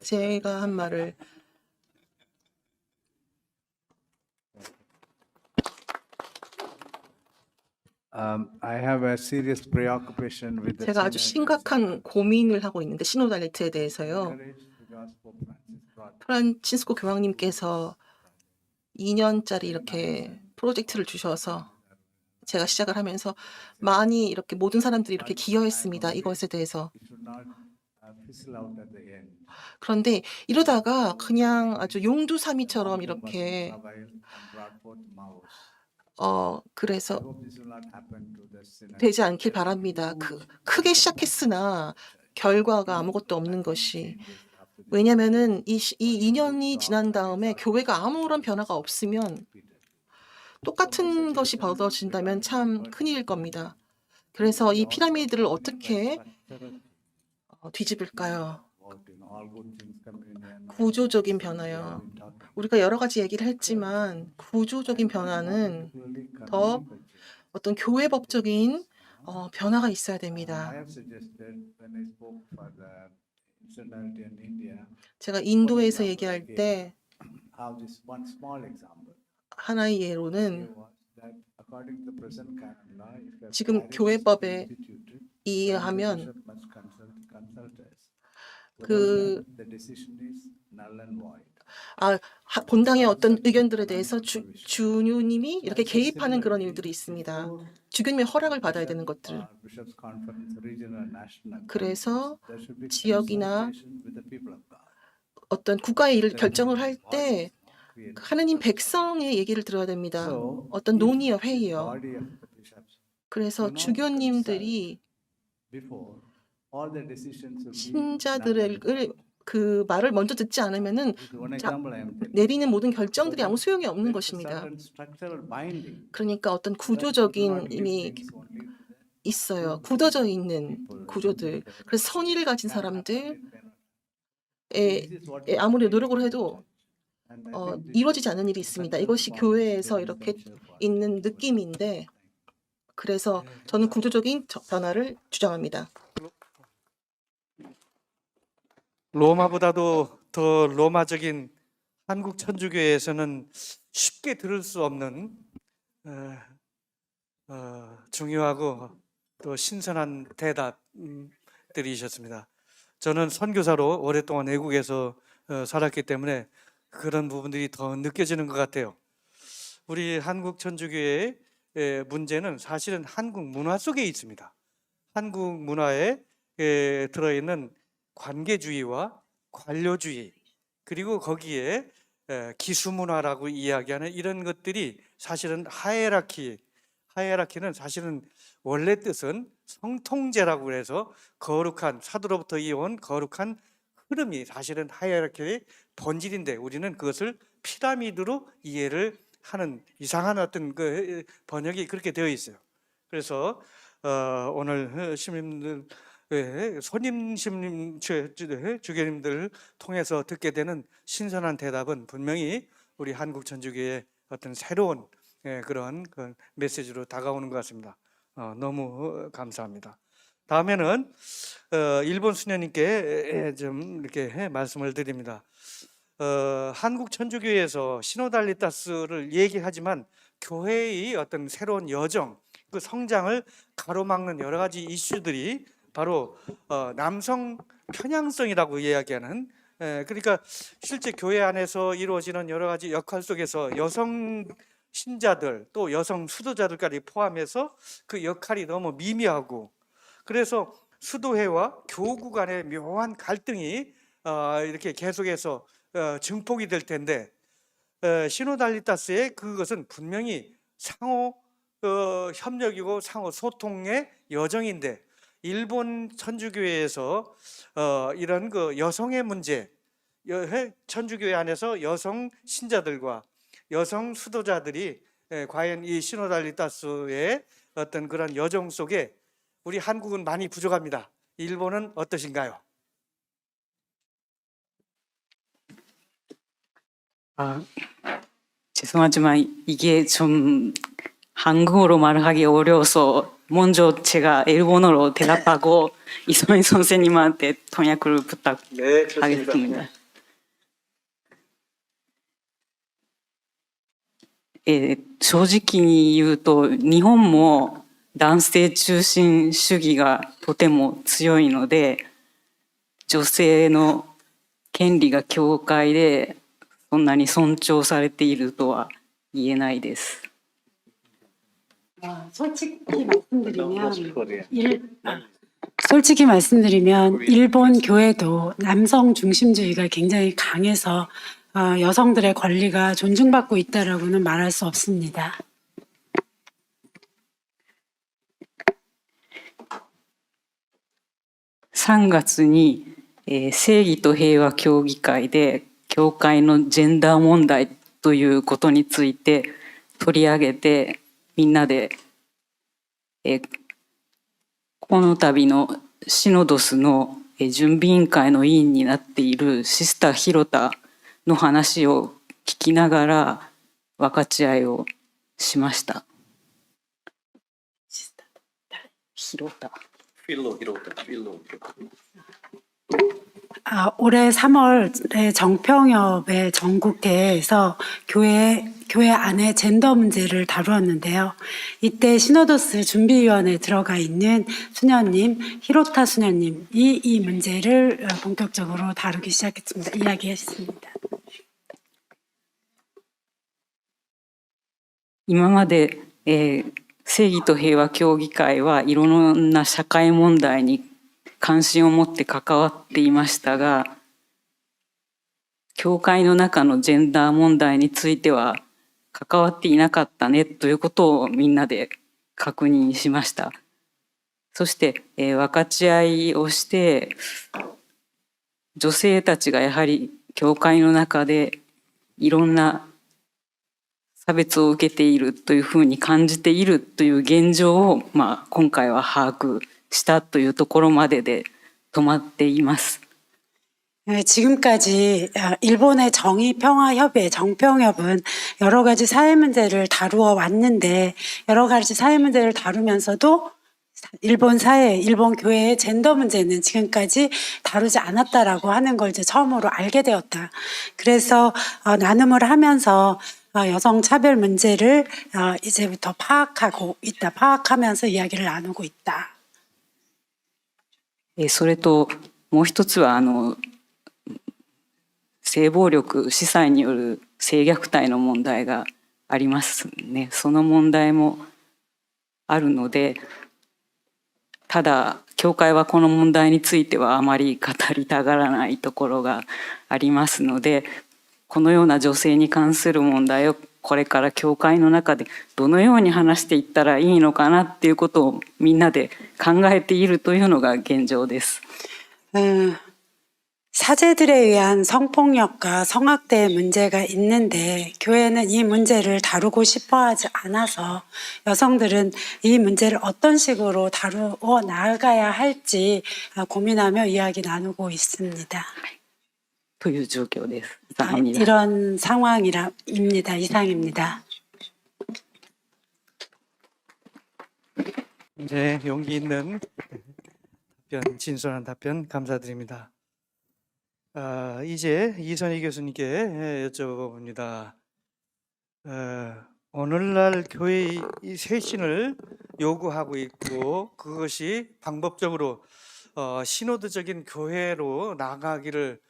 제가 한 말을. I have a serious preoccupation with the 제가 아주 심각한 고민을 하고 있는데 시노달리트에 대해서요. 프란치스코 교황님께서 2년짜리 이렇게 프로젝트를 주셔서 제가 시작을 하면서 많이 이렇게 모든 사람들이 이렇게 기여했습니다. 이것에 대해서. 그런데 이러다가 그냥 아주 용두사미처럼 이렇게 그래서 되지 않길 바랍니다. 크게 시작했으나 결과가 아무것도 없는 것이. 왜냐면은 이 2년이 지난 다음에 교회가 아무런 변화가 없으면 똑같은 것이 벌어진다면 참 큰일일 겁니다. 그래서 이 피라미드를 어떻게 뒤집을까요? 구조적인 변화요. 우리가 여러 가지 얘기를 했지만 구조적인 변화는 더 어떤 교회법적인 변화가 있어야 됩니다. 제가 인도에서 얘기할 때 하나의 예로는 지금 교회법에 의하면 본당의 어떤 의견들에 대해서 주교님이 이렇게 개입하는 그런 일들이 있습니다. 주교님의 허락을 받아야 되는 것들. 그래서 지역이나 어떤 국가의 일을 결정을 할 때 하느님 백성의 얘기를 들어야 됩니다. 어떤 논의요, 회의요. 그래서 주교님들이 신자들을 그 말을 먼저 듣지 않으면은 내리는 모든 결정들이 아무 소용이 없는 것입니다. 그러니까 어떤 구조적인 이미 있어요. 굳어져 있는 구조들. 그래서 선의를 가진 사람들의 아무리 노력을 해도 이루어지지 않는 일이 있습니다. 이것이 교회에서 이렇게 있는 느낌인데, 그래서 저는 구조적인 변화를 주장합니다. 로마보다도 더 로마적인 한국 천주교에서는 쉽게 들을 수 없는 중요하고 또 신선한 대답들이셨습니다. 저는 선교사로 오랫동안 외국에서 살았기 때문에 그런 부분들이 더 느껴지는 것 같아요. 우리 한국 천주교의 문제는 사실은 한국 문화 속에 있습니다. 한국 문화에 들어있는 관계주의와 관료주의, 그리고 거기에 기수문화라고 이야기하는 이런 것들이 사실은 하이에라키는 사실은 원래 뜻은 성통제라고 해서 거룩한, 사도로부터 이어온 거룩한 흐름이 사실은 하이에라키의 본질인데, 우리는 그것을 피라미드로 이해를 하는 이상한 어떤 그 번역이 그렇게 되어 있어요. 그래서 오늘 시민들, 손님 주교님들 통해서 듣게 되는 신선한 대답은 분명히 우리 한국 천주교의 어떤 새로운 그런 메시지로 다가오는 것 같습니다. 너무 감사합니다. 다음에는 일본 수녀님께 좀 이렇게 말씀을 드립니다. 한국 천주교에서 시노달리타스를 얘기하지만 교회의 어떤 새로운 여정, 그 성장을 가로막는 여러 가지 이슈들이 바로 남성 편향성이라고 이야기하는, 그러니까 실제 교회 안에서 이루어지는 여러 가지 역할 속에서 신자들 또 여성 수도자들까지 포함해서 그 역할이 너무 미미하고, 그래서 수도회와 교구 간의 묘한 갈등이 이렇게 계속해서 증폭이 될 텐데, 시노달리타스의 그것은 분명히 상호 협력이고 상호 소통의 여정인데, 일본 천주교회에서 이런 그 여성의 문제, 천주교회 안에서 여성 신자들과 여성 수도자들이 과연 이 시노달리타스의 어떤 그런 여정 속에 우리 한국은 많이 부족합니다. 일본은 어떠신가요? 죄송하지만 이게 좀 한국어로 말하기 어려워서 먼저 제가 일본어로 대답하고 이소민 선생님한테 통역을 부탁하겠습니다.正直に言うと日本も男性中心主義がとても強いので、女性の権利が教会でそんなに尊重されているとは言えないです。 솔직히 말씀드리면 일본 교회도 남성 중심주의가 굉장히 강해서 여성들의 권리가 존중받고 있다라고는 말할 수 없습니다. 3月に正義と平和協議会で教会のジェンダー問題ということについて取り上げて、みんなでこの度のシノドスの準備委員会の委員になっているシスターヒロタの話を聞きながら分かち合いをしました。ヒロタ。 올해 3월에 정평협의 전국회에서 교회 안에 젠더 문제를 다루었는데요. 이때 시노도스 준비위원회에 들어가 있는 수녀님, 히로타 수녀님이 이 문제를 본격적으로 다루기 시작했습니다. 이야기했습니다. 今まで、正義と平和協議会はいろんな社会問題に関心を持って関わっていましたが、教会の中のジェンダー問題については関わっていなかったねということをみんなで確認しました。そして、分かち合いをして、女性たちがやはり教会の中でいろんな差別を受けているというふうに感じているという現状を、今回は把握したというところまでで止まっています。 지금까지 일본의 정의평화협회, 정평협은 여러 가지 사회 문제를 다루어 왔는데, 여러 가지 사회 문제를 다루면서도 일본 사회, 일본 교회의 젠더 문제는 지금까지 다루지 않았다라고 하는 걸 이제 처음으로 알게 되었다. 그래서 나눔을 하면서 여성 차별 문제를 이제부터 파악하고 있다. 파악하면서 이야기를 나누고 있다. それともう一つは性暴力、司祭による性虐待の問題がありますね。その問題もあるので、ただ教会はこの問題についてはあまり語りたがらないところがありますので、このような女性に関する問題をこれから教会の中でどのように話していったらいいのかなっていうことをみんなで考えているというのが現状です。 사제들에 의한 성폭력과 성학대의 문제가 있는데 교회는 이 문제를 다루고 싶어 하지 않아서 여성들은 이 문제를 어떤 식으로 다루어 나아가야 할지 고민하며 이야기 나누고 있습니다. という状況です。 이런 상황입니다. 이상입니다. 네, 용기 있는 답변, 진솔한 답변 감사드립니다. 이제 이선희 교수님께 여쭤봅니다. 오늘날 교회 이 쇄신을 요구하고 있고 그것이 방법적으로 시노드적인 교회로 나가기를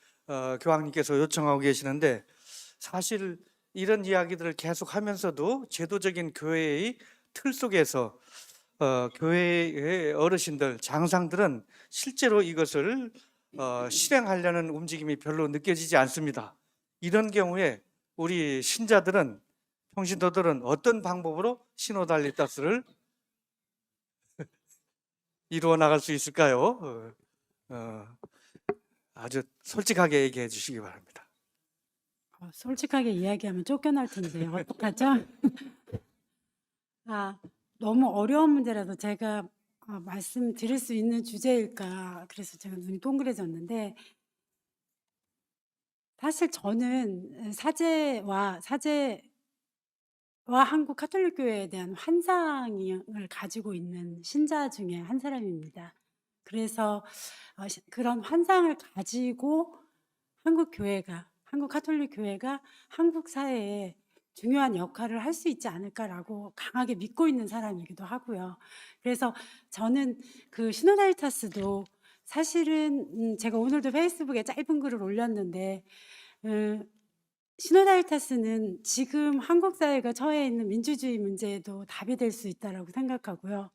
교황님께서 요청하고 계시는데, 사실 이런 이야기들을 계속하면서도 제도적인 교회의 틀 속에서 교회의 어르신들, 장상들은 실제로 이것을 실행하려는 움직임이 별로 느껴지지 않습니다. 이런 경우에 우리 신자들은, 평신도들은 어떤 방법으로 시노달리타스를 이루어 나갈 수 있을까요? 아주 솔직하게 얘기해 주시기 바랍니다. 솔직하게 이야기하면 쫓겨날 텐데 어떡하죠? 너무 어려운 문제라서 제가 말씀드릴 수 있는 주제일까 그래서 제가 눈이 동그래졌는데, 사실 저는 사제와 한국 카톨릭 교회에 대한 환상을 가지고 있는 신자 중에 한 사람입니다. 그래서 그런 환상을 가지고 한국 카톨릭 교회가 한국 사회에 중요한 역할을 할 수 있지 않을까라고 강하게 믿고 있는 사람이기도 하고요. 그래서 저는 그 시노달리타스도 사실은 제가 오늘도 페이스북에 짧은 글을 올렸는데, 시노달리타스는 지금 한국 사회가 처해 있는 민주주의 문제에도 답이 될 수 있다라고 생각하고요.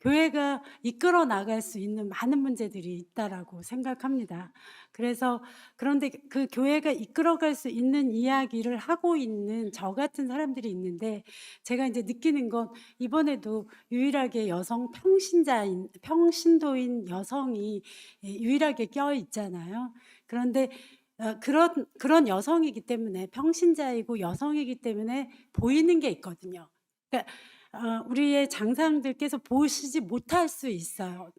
교회가 이끌어 나갈 수 있는 많은 문제들이 있다라고 생각합니다. 그래서 그런데 그 교회가 이끌어갈 수 있는 이야기를 하고 있는 저 같은 사람들이 있는데, 제가 이제 느끼는 건 이번에도 유일하게 여성 평신도인 여성이 유일하게 껴 있잖아요. 그런데 그런 여성이기 때문에, 평신자이고 여성이기 때문에 보이는 게 있거든요. 그러니까 우리의 장상들께서 보시지 못할 수 있어요.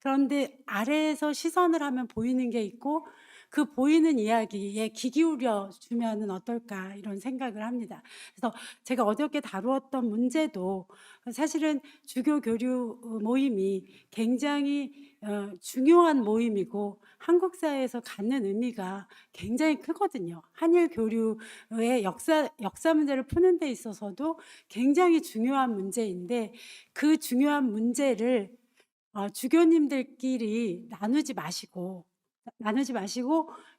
그런데 아래에서 시선을 하면 보이는 게 있고, 그 보이는 이야기에 귀 기울여 주면은 어떨까 이런 생각을 합니다. 그래서 제가 어저께 다루었던 문제도 사실은 주교 교류 모임이 굉장히 중요한 모임이고 한국 사회에서 갖는 의미가 굉장히 크거든요. 한일 교류의 역사 문제를 푸는 데 있어서도 굉장히 중요한 문제인데, 그 중요한 문제를 주교님들끼리 나누지 마시고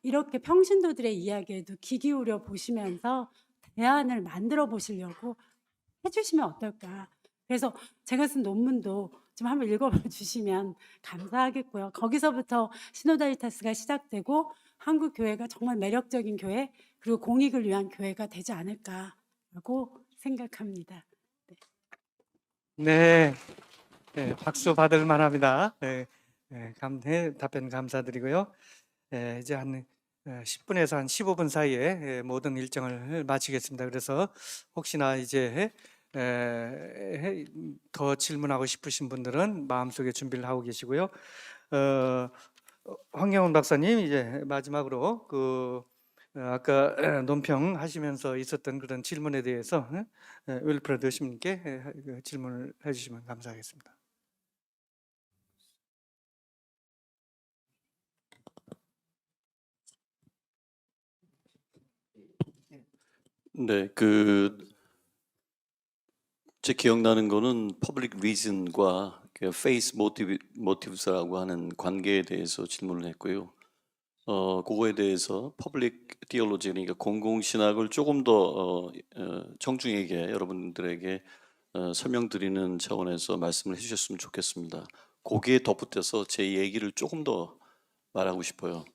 이렇게 평신도들의 이야기에도 귀 기울여 보시면서 대안을 만들어 보시려고 해주시면 어떨까. 그래서 제가 쓴 논문도 좀 한번 읽어봐 주시면 감사하겠고요. 거기서부터 시노달리타스가 시작되고 한국 교회가 정말 매력적인 교회, 그리고 공익을 위한 교회가 되지 않을까라고 생각합니다. 네, 박수 받을 만합니다. 답변 감사드리고요. 이제 한 10분에서 한 15분 사이에 모든 일정을 마치겠습니다. 그래서 혹시나 이제 더 질문하고 싶으신 분들은 마음속에 준비를 하고 계시고요. 황경훈 박사님, 이제 마지막으로 아까 논평 하시면서 있었던 그런 질문에 대해서 윌프레드 시민께 질문을 해주시면 감사하겠습니다. 네, 제 기억나는 거는 public reason과 face motives라고 하는 관계에 대해서 질문을 했고요. 그거에 대해서 public theology, 그러니까 공공신학을 조금 더 청중에게, 여러분들에게 설명드리는 차원에서 말씀을 해주셨으면 좋겠습니다. 거기에 덧붙여서 제 얘기를 조금 더 말하고 싶어요.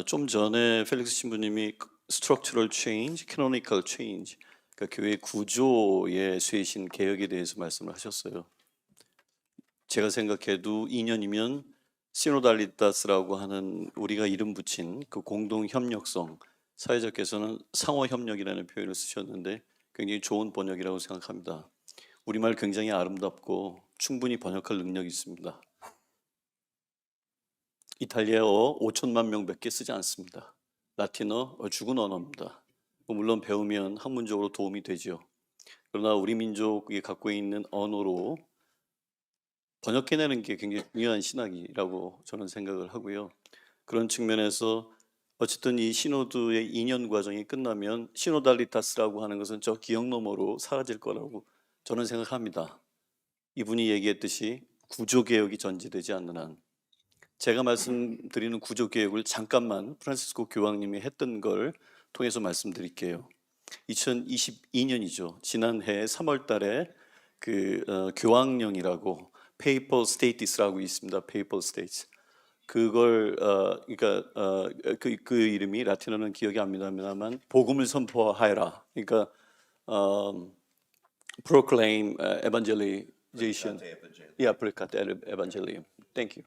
좀 전에 펠릭스 신부님이 structural change, canonical change, 그러니까 교회 구조의 쇄신 개혁에 대해서 말씀을 하셨어요. 제가 생각해도 2년이면 시노달리타스라고 하는 우리가 이름 붙인 그 공동 협력성, 사회자께서는 상호 협력이라는 표현을 쓰셨는데 굉장히 좋은 번역이라고 생각합니다. 우리말 굉장히 아름답고 충분히 번역할 능력이 있습니다. 이탈리아어 5천만 명밖에 쓰지 않습니다. 라틴어 죽은 언어입니다. 물론 배우면 학문적으로 도움이 되죠. 그러나 우리 민족이 갖고 있는 언어로 번역해내는 게 굉장히 중요한 신학이라고 저는 생각을 하고요. 그런 측면에서 어쨌든 이 시노드의 2년 과정이 끝나면 시노달리타스라고 하는 것은 저 기억 너머로 사라질 거라고 저는 생각합니다. 이분이 얘기했듯이 구조개혁이 전제되지 않는 한, 제가 말씀드리는 구조개혁을 잠깐만 프란시스코 교황님이 했던 걸 통해서 말씀드릴게요. 2022년이죠. 지난해 3월달에 그 교황령이라고 Papal States라고 있습니다. Papal States. 그걸 그러니까 그 이름이 라틴어는 기억이 안 납니다만 복음을 선포하여라. 그러니까 proclaim evangelization. Yeah, predicate evangelium. Thank you.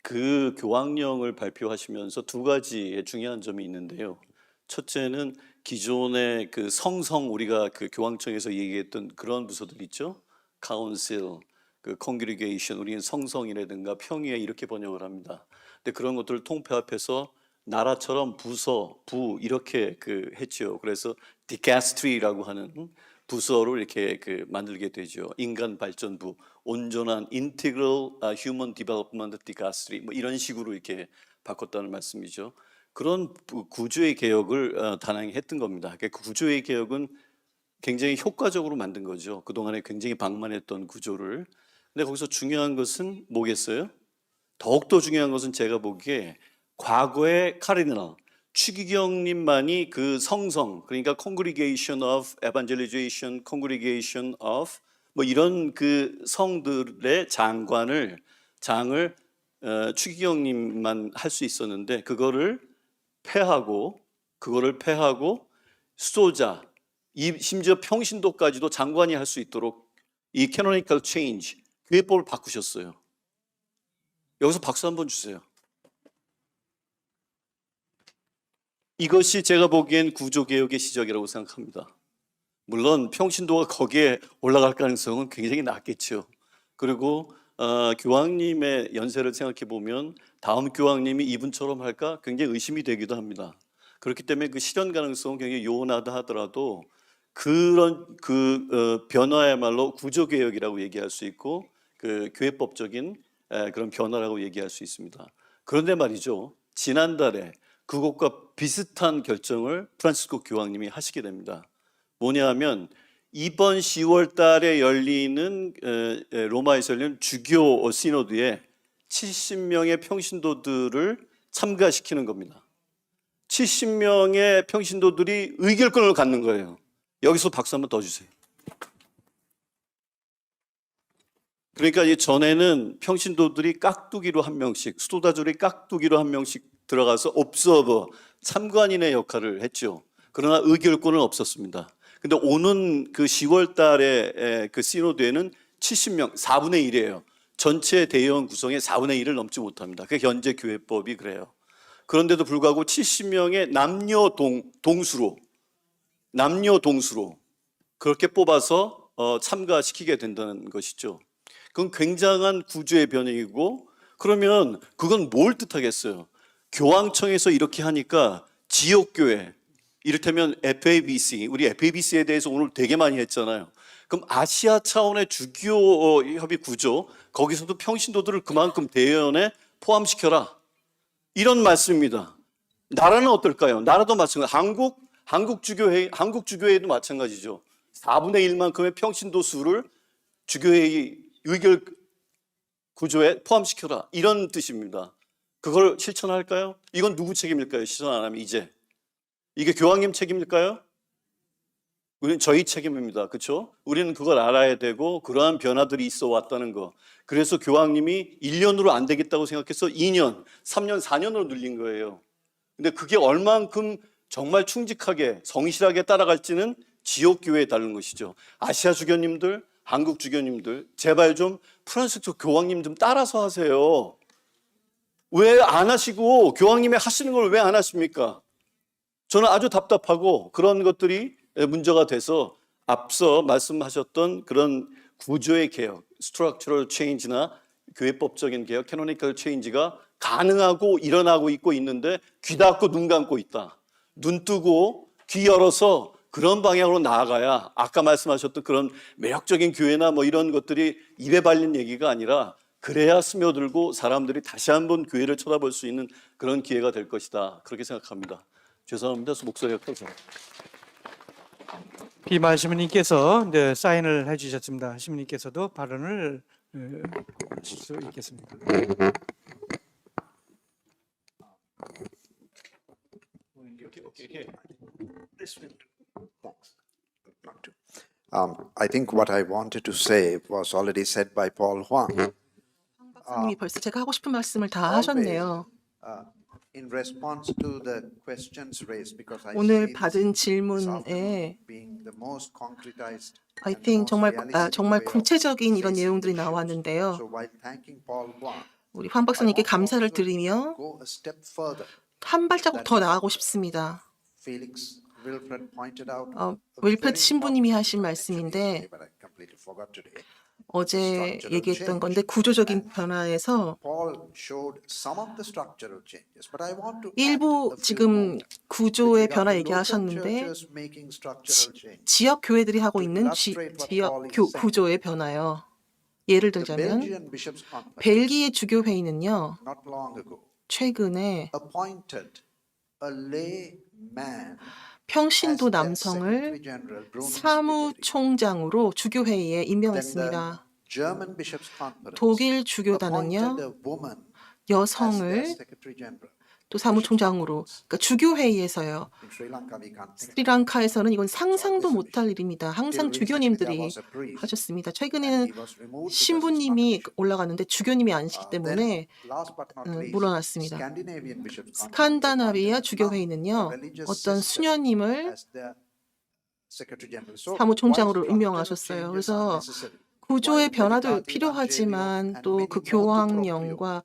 그 교황령을 발표하시면서 두 가지의 중요한 점이 있는데요. 첫째는 기존의 그 성성 우리가 그 교황청에서 얘기했던 그런 부서들 있죠. 카운실, 그 컨그리게이션, 우리는 성성이라든가 평의회 이렇게 번역을 합니다. 근데 그런 것들을 통폐합해서 나라처럼 부서, 부 이렇게 그 했죠. 그래서 디캐스트리라고 하는 부서로 이렇게 그 만들게 되죠. 인간 발전부, 온전한 인티그럴 휴먼 디벨롭먼트 디캐스트리 뭐 이런 식으로 이렇게 바꿨다는 말씀이죠. 그런 구조의 개혁을 다낭이 했던 겁니다. 그 구조의 개혁은 굉장히 효과적으로 만든 거죠. 그동안에 굉장히 방만했던 구조를. 근데 거기서 중요한 것은 뭐겠어요? 더욱더 중요한 것은 제가 보기에 과거의 카르디널, 추기경님만이 그 성성, 그러니까 Congregation of Evangelization, Congregation of 뭐 이런 그 성들의 장을 추기경님만 할 수 있었는데 그거를 폐하고 수도자, 심지어 평신도까지도 장관이 할 수 있도록 이 캐노니컬 체인지, 교회법을 바꾸셨어요. 여기서 박수 한번 주세요. 이것이 제가 보기엔 구조개혁의 시작이라고 생각합니다. 물론 평신도가 거기에 올라갈 가능성은 굉장히 낮겠죠. 그리고 교황님의 연세를 생각해 보면 다음 교황님이 이분처럼 할까 굉장히 의심이 되기도 합니다. 그렇기 때문에 그 실현 가능성은 굉장히 요원하다 하더라도 그런 변화야말로 구조개혁이라고 얘기할 수 있고 그 교회법적인 그런 변화라고 얘기할 수 있습니다. 그런데 말이죠. 지난달에 그것과 비슷한 결정을 프란시스코 교황님이 하시게 됩니다. 뭐냐 하면 이번 10월 달에 열리는 로마에서 열리는 주교 시노드에 70명의 평신도들을 참가시키는 겁니다. 70명의 평신도들이 의결권을 갖는 거예요. 여기서 박수 한번 더 주세요. 그러니까 이 전에는 평신도들이 깍두기로 한 명씩, 수도자들이 깍두기로 한 명씩 들어가서 옵서버, 참관인의 역할을 했죠. 그러나 의결권은 없었습니다. 근데 오는 그 10월 달에 그 시노드에는 70명, 4분의 1이에요. 전체 대의원 구성의 4분의 1을 넘지 못합니다. 그게 현재 교회법이 그래요. 그런데도 불구하고 70명의 남녀 동수로 그렇게 뽑아서 참가시키게 된다는 것이죠. 그건 굉장한 구조의 변형이고 그러면 그건 뭘 뜻하겠어요? 교황청에서 이렇게 하니까 지역교회, 이를테면 FABC, 우리 FABC에 대해서 오늘 되게 많이 했잖아요. 그럼 아시아 차원의 주교 협의 구조, 거기서도 평신도들을 그만큼 대의원에 포함시켜라. 이런 말씀입니다. 나라는 어떨까요? 나라도 마찬가지. 한국 주교회도 마찬가지죠. 4분의 1만큼의 평신도 수를 주교회의 의결 구조에 포함시켜라. 이런 뜻입니다. 그걸 실천할까요? 이건 누구 책임일까요? 실천 안 하면 이제. 이게 교황님 책임일까요? 우리는 저희 책임입니다. 그렇죠? 우리는 그걸 알아야 되고 그러한 변화들이 있어 왔다는 거. 그래서 교황님이 1년으로 안 되겠다고 생각해서 2년, 3년, 4년으로 늘린 거예요. 근데 그게 얼만큼 정말 충직하게 성실하게 따라갈지는 지역교회에 다른 것이죠. 아시아 주교님들, 한국 주교님들 제발 좀 프란시스코 교황님 좀 따라서 하세요. 왜 안 하시고 교황님이 하시는 걸 왜 안 하십니까? 저는 아주 답답하고 그런 것들이 문제가 돼서 앞서 말씀하셨던 그런 구조의 개혁, 스트럭처럴 체인지나 교회법적인 개혁, 캐노니컬 체인지가 가능하고 일어나고 있고 있는데 귀 닫고 눈 감고 있다. 눈 뜨고 귀 열어서 그런 방향으로 나아가야 아까 말씀하셨던 그런 매력적인 교회나 뭐 이런 것들이 입에 발린 얘기가 아니라 그래야 스며들고 사람들이 다시 한번 교회를 쳐다볼 수 있는 그런 기회가 될 것이다. 그렇게 생각합니다. 죄송합니다. 목소리가 커서. 비말 시민님께서 이제 사인을 해주셨습니다. 시민님께서도 발언을 하실 수 있겠습니다. Not to. I think what I wanted to say was already said by Paul Huang. 박사님이 벌써 제가 하고 싶은 말씀을 다 하셨네요. In response to the questions raised, because I 오늘 see 받은 this afternoon 질문에 being the most concretized I and think most realistic 정말 way of 구체적인 이런 facing 내용들이 issues. 나왔는데요. So while thanking Paul Huang, 우리 황 박사님께 I want 감사를 also to 드리며 go a step further. 한 발자국 더 나아가고 싶습니다. Felix Wilfred pointed out 윌프레드 신부님이 하신 말씀인데 but I completely forgot today. 어제 얘기했던 건데 구조적인 변화에서 Paul showed some of the structural changes, but I want to 일부 add a few 지금 more. 구조의 With 변화 regard to local 얘기하셨는데 churches making structural change. 지역 교회들이 하고 있는 illustrate what 지역 Paul is saying. 구조의 변화요. 예를 The 들자면 Belgian Bishops' Conference, 벨기에 주교회의는요. not long ago, 최근에 appointed a layman 평신도 as their 남성을 Secretary General, Roman Secretary. 사무총장으로 주교회의에 Then the 임명했습니다. German Bishops' Conference 독일 주교단은요. appointed a woman as their 여성을 Secretary General. 또 사무총장으로 그러니까 주교회의에서요. In Sri Lanka, we can't think. 스리랑카에서는 이건 상상도 못할 일입니다. 항상 Till recently, there 주교님들이 was a priest, 하셨습니다. and 최근에는 he was removed because 신부님이 he's not a 올라갔는데 주교님이 아니시기 bishop. 때문에 Then, last but not least, 물러났습니다. Scandinavian Bishops' Conference 스칸다나비아 appointed 주교회의는요. a religious 어떤 sister 수녀님을 as their Secretary General. So, 사무총장으로 while 임명하셨어요. structural changes are 그래서 necessary, 구조의 while 변화도 Veritati 필요하지만 Evangelium 또 and 그 many more to 교황령과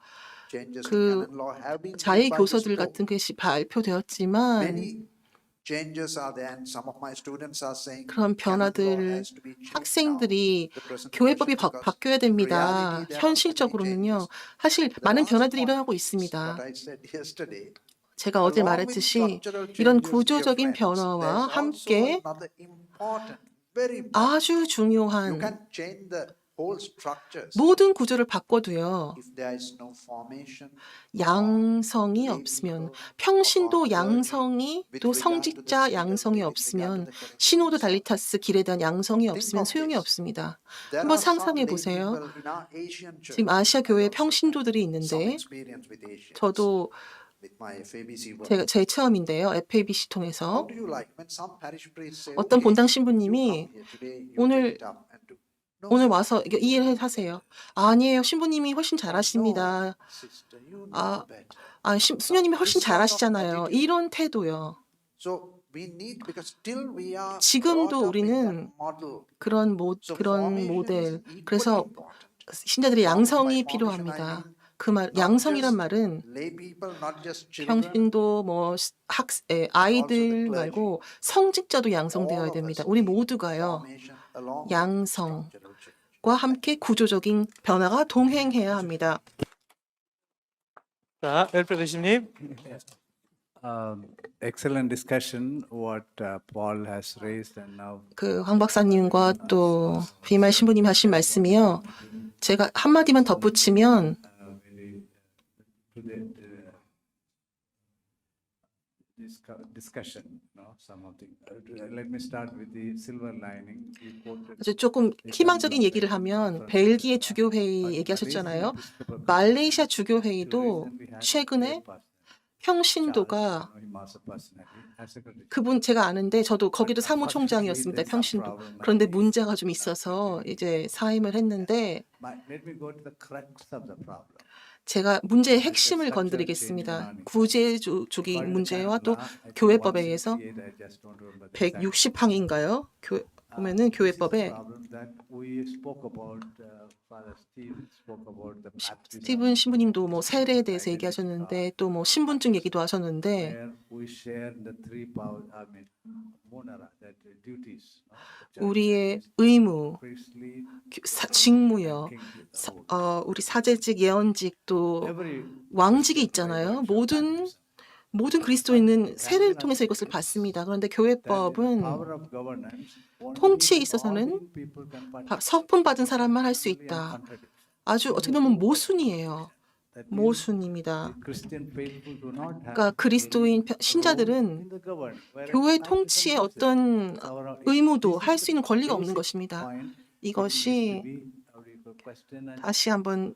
changes to 그 canon law have been made 자의 by 교서들 this Pope. 같은 것이 발표되었지만 Many changes are there, and some of my students are saying 그런 canon law 변화들을 has to be changed now. 학생들이 The present 교회법이 version, because 바뀌어야 됩니다. in reality there are so many 현실적으로는요. changes. 사실 The 많은 last 변화들이 point 일어나고 is 있습니다. what I said yesterday. 제가 어제 Along with 말했듯이 structural 이런 changes, dear 구조적인 friends, 변화와 there's also 함께 another important, very important. 아주 You 중요한 can change the whole structures 모든 구조를 바꿔도요. if there is no formation. 양성이 없으면 평신도 양성이 또 성직자 양성이 없으면 시노드 달리타스 길에 대한 양성이 없으면 소용이 없습니다. There 한번 are some 상상해 lay 보세요. people in our Asian church. 지금 아시아 교회 I also 평신도들이 have some 있는데 experience with Asians, 저도 with my FABC work. 제 체험인데요. FABC How 통해서 do you like when some parish priest say, 어떤 "Okay, 본당 you 신부님이 come here today, you 오늘 take it up and do." No, 오늘 sir. 와서 이게 이해를 하세요. 아니에요. 신부님이 훨씬 잘하십니다. No, sister, you know 아, better. 수녀님이 훨씬 잘하시잖아요. 이런 태도요. So we need, because till we are 지금도 brought up in 우리는 that model, 그런 so 그런 formation 모델. is equally 그래서 important. 신자들의 양성이 By formation, I 필요합니다. mean 그 말, not 양성이란 just 말은 lay people, not just children, 평신도 아이들 말고 성직자도 양성되어야 됩니다. 우리 모두가요. formation along with 양성과 structural change. 함께 구조적인 변화가 동행해야 합니다. 자, 웰프레드 신님. Excellent discussion what Paul has raised and now 그 황 박사님과 또 비말 신부님 하신 말씀이요. 제가 한마디만 덧붙이면 discussion, some of the. Let me start with the silver lining. You quoted 아주 조금 희망적인 얘기를 하면 벨기에 주교회의 얘기하셨잖아요. 말레이시아 주교회의도 최근에 평신도가 그분 제가 아는데 저도 거기도 사무총장이었습니다. 평신도. 그런데 문제가 좀 있어서 이제 사임을 했는데 Let me go to the crux of the problem. 제가 문제의 핵심을 건드리겠습니다. 구제주기 문제와 또 교회법에 의해서 160항인가요? 보면은 교회법에 스티븐 신부님도 뭐 세례에 대해서 얘기하셨는데 또 뭐 신분증 얘기도 하셨는데 우리의 의무, 직무요, 우리 사제직, 예언직 또 왕직이 있잖아요. 모든 그리스도인은 세례를 통해서 이것을 받습니다. 그런데 교회법은 통치에 있어서는 서품 받은 사람만 할 수 있다. 아주 어떻게 보면 모순이에요. 모순입니다. 그러니까 그리스도인 신자들은 교회 통치의 어떤 의무도 할 수 있는 권리가 없는 것입니다. 이것이 다시 한번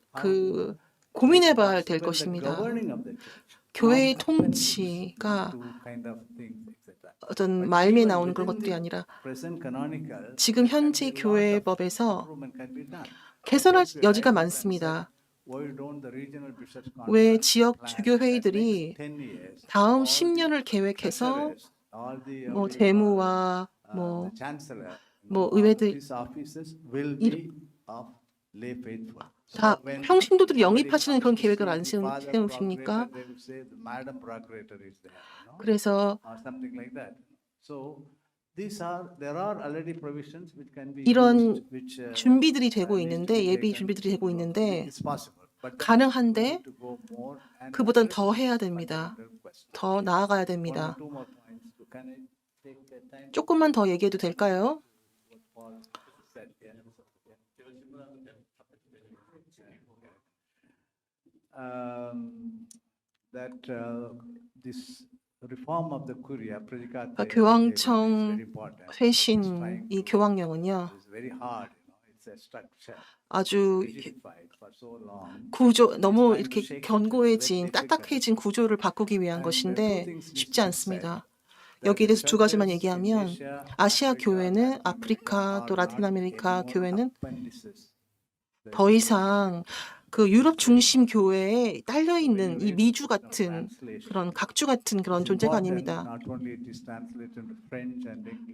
고민해봐야 될 것입니다. 교회의 통치가 two kind of things, etc. 어떤 말미에 나오는 그런 것들이 아니라 Present canonical 지금 현재 교회법에서 improvement can be done. 개선할 여지가 많습니다. Why don't the regional bishops 왜 conference 지역 plan 주교 that 회의들이 next 10 years, 다음 all the 10년을 계획해서 treasurers, all the 뭐 the 재무와 뭐 chancellor, 뭐 all 의회들 these offices will be of lay faithful. 다 So when 평신도들이 somebody 영입하시는 그런 comes to 계획을 see 안 the father 세우십니까? procurator, they will say the madam procurator is there, 그래서 or something like that. So there are already provisions which can be 이런 used, which 준비들이 되고 needs to 있는데 be 예비 taken. 준비들이 되고 있는데 It's possible, but then 가능한데 we need to go more and 그보단 address 더 해야 this 됩니다. fundamental question. 더 나아가야 One or 됩니다. two more points. Can I take the time? 조금만 더 얘기해도 될까요? Paul said, yeah. That this reform of the Curia, Predicate, 그러니까 is 교황청 very important. It's 쇄신 trying 이 to- 교황령은요 It's very hard, it's a structure, 아주 rigidified for so long. 구조 너무 이렇게 견고해진 딱딱해진 구조를 바꾸기 위한 것인데 쉽지 않습니다. 여기에 대해서 두 가지만 얘기하면 아시아 교회는 아프리카 또 라틴 아메리카 교회는 더 이상 그 유럽 중심 교회에 딸려 있는 이 미주 같은 그런 각주 같은 그런 존재가 아닙니다.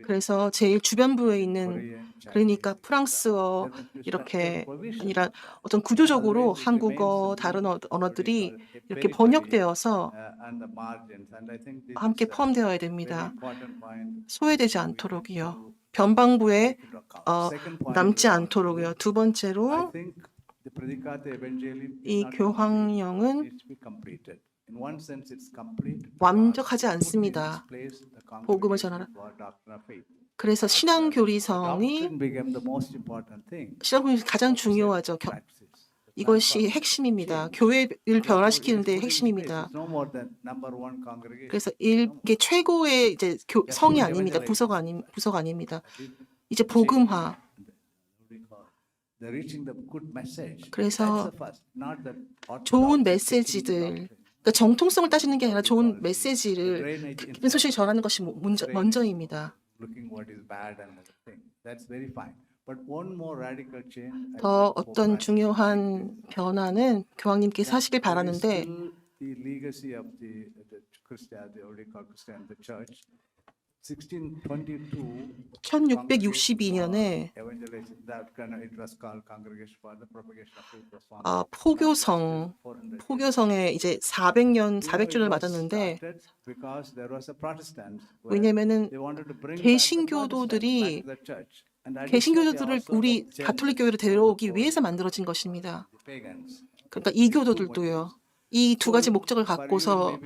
그래서 제일 주변부에 있는 그러니까 프랑스어 이렇게 아니라 어떤 구조적으로 한국어 다른 언어들이 이렇게 번역되어서 함께 포함되어야 됩니다. 소외되지 않도록이요. 변방부에 남지 않도록이요. 두 번째로 이 교황령은 완벽하지 않습니다. 복음을 전하라. 그래서 신앙교리성이 가장 중요하죠. 이것이 핵심입니다. 교회를 변화시키는 데 핵심입니다. 그래서 이게 최고의 이제 성이 아닙니다. 부서가 아닙니다. 이제 복음화. 그래서 좋은 메시지들, 그러니까 정통성을 따지는 게 아니라 좋은 메시지를 기쁜 소식을 전하는 것이 먼저입니다. 더 어떤 중요한 변화는 교황님께서 하시길 바라는데 1662년에 포교성에 이제 400주년을 맞았는데 왜냐면은 개신교도들을 우리 가톨릭 교회로 데려오기 위해서 만들어진 것입니다. 그러니까 이교도들도요. 이 두 가지 목적을 갖고서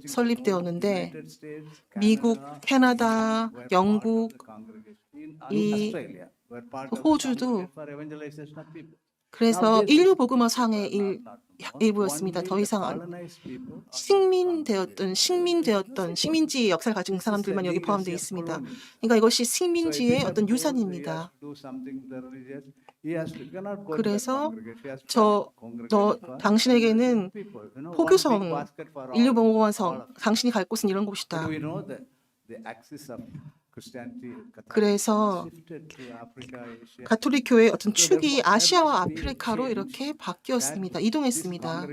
설립되었는데 미국, 캐나다, 영국, 이 호주도 그래서 인류 복음화상의 일부였습니다. 더 이상 식민지의 역사를 가진 사람들만 여기 포함되어 있습니다. 그러니까 이것이 식민지의 어떤 유산입니다. 그래서 당신에게는 포교성, 인류복음화성, 당신이 갈 곳은 이런 곳이다. 그래서 가톨릭 교회의 어떤 축이 아시아와 아프리카로 이렇게 바뀌었습니다. 이동했습니다.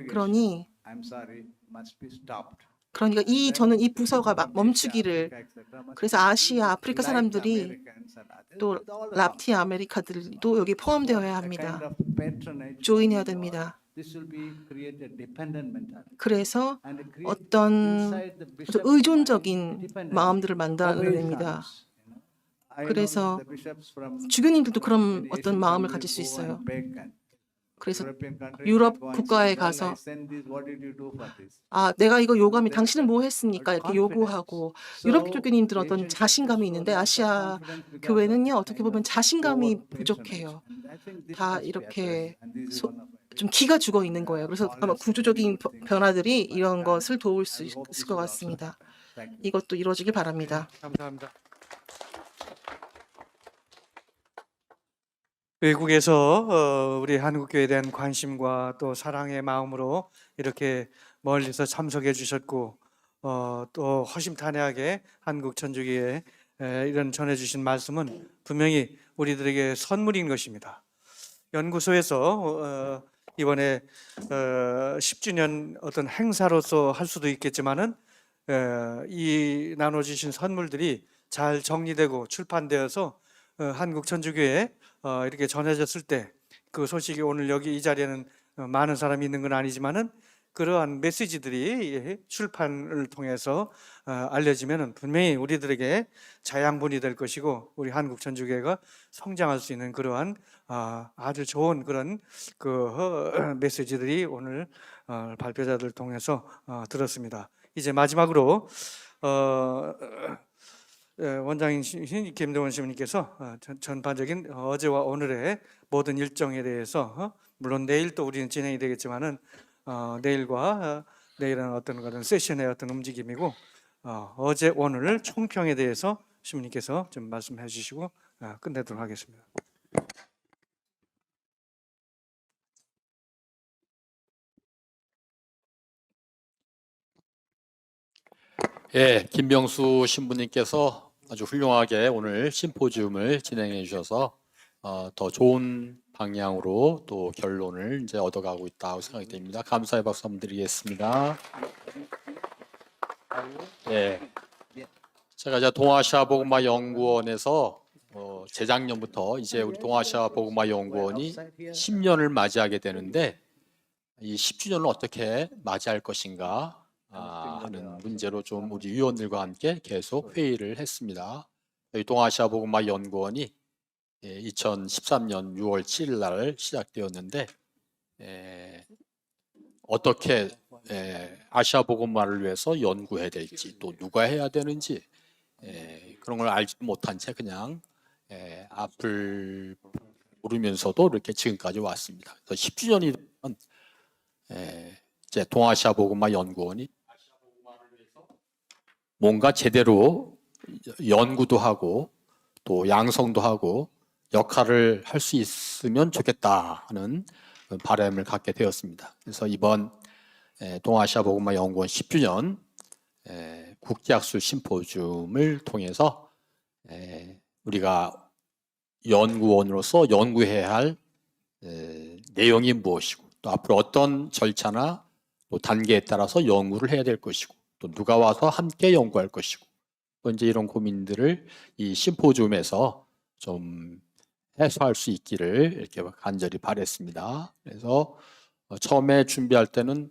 그러니까 저는 이 부서가 멈추기를, 그래서 아시아, 아프리카 사람들이 또 라틴 아메리카들도 여기 포함되어야 합니다. 조인해야 됩니다. 그래서 어떤 의존적인 마음들을 만들어냅니다. 그래서 주교님들도 그런 어떤 마음을 가질 수 있어요. 그래서 유럽 국가에 가서 내가 이거 요구하면 당신은 뭐 했습니까? 이렇게 요구하고 유럽 교교님들은 어떤 자신감이 있는데 아시아 교회는요 어떻게 보면 자신감이 부족해요. 다 이렇게 좀 기가 죽어 있는 거예요. 그래서 아마 구조적인 변화들이 이런 것을 도울 수 있을 것 같습니다. 이것도 이루어지길 바랍니다. 감사합니다. 외국에서 우리 한국 교회에 대한 관심과 또 사랑의 마음으로 이렇게 멀리서 참석해 주셨고 또 허심탄회하게 한국 천주교에 이런 전해주신 말씀은 분명히 우리들에게 선물인 것입니다. 연구소에서 이번에 10주년 어떤 행사로서 할 수도 있겠지만은 이 나눠주신 선물들이 잘 정리되고 출판되어서 한국 천주교에 이렇게 전해졌을 때 그 소식이 오늘 여기 이 자리에는 많은 사람이 있는 건 아니지만은 그러한 메시지들이 출판을 통해서 알려지면은 분명히 우리들에게 자양분이 될 것이고 우리 한국 천주교회가 성장할 수 있는 그러한 아주 좋은 그런 그 메시지들이 오늘 발표자들 통해서 들었습니다. 이제 마지막으로 원장이신 김동원 시민님께서 전반적인 어제와 오늘의 모든 일정에 대해서 물론 내일 또 우리는 진행이 되겠지만은 내일과 내일은 어떤 그런 세션의 어떤 움직임이고 어제 오늘 총평에 대해서 시민님께서 좀 말씀해 주시고 끝내도록 하겠습니다. 예, 김병수 신부님께서 아주 훌륭하게 오늘 심포지움을 진행해 주셔서 더 좋은 방향으로 또 결론을 이제 얻어가고 있다고 생각이 됩니다. 감사의 박수 한번 드리겠습니다. 예, 제가 이제 동아시아 복음화 연구원에서 재작년부터 이제 우리 동아시아 복음화 연구원이 10년을 맞이하게 되는데 이 10주년을 어떻게 맞이할 것인가 하는 문제로 좀 우리 위원들과 함께 계속 회의를 했습니다. 여기 동아시아 복음화 연구원이 2013년 6월 7일 날 시작되었는데 어떻게 아시아 복음화를 위해서 연구해야 될지 또 누가 해야 되는지 그런 걸 알지도 못한 채 그냥 앞을 모르면서도 이렇게 지금까지 왔습니다. 그래서 10주년이 되면 이제 동아시아 복음화 연구원이 뭔가 제대로 연구도 하고 또 양성도 하고 역할을 할 수 있으면 좋겠다 하는 바람을 갖게 되었습니다. 그래서 이번 동아시아 복음화 연구원 10주년 국제학술 심포지움을 통해서 우리가 연구원으로서 연구해야 할 내용이 무엇이고 또 앞으로 어떤 절차나 또 단계에 따라서 연구를 해야 될 것이고 또 누가 와서 함께 연구할 것이고 또 이제 이런 고민들을 이 심포지움에서 좀 해소할 수 있기를 이렇게 간절히 바랬습니다. 그래서 처음에 준비할 때는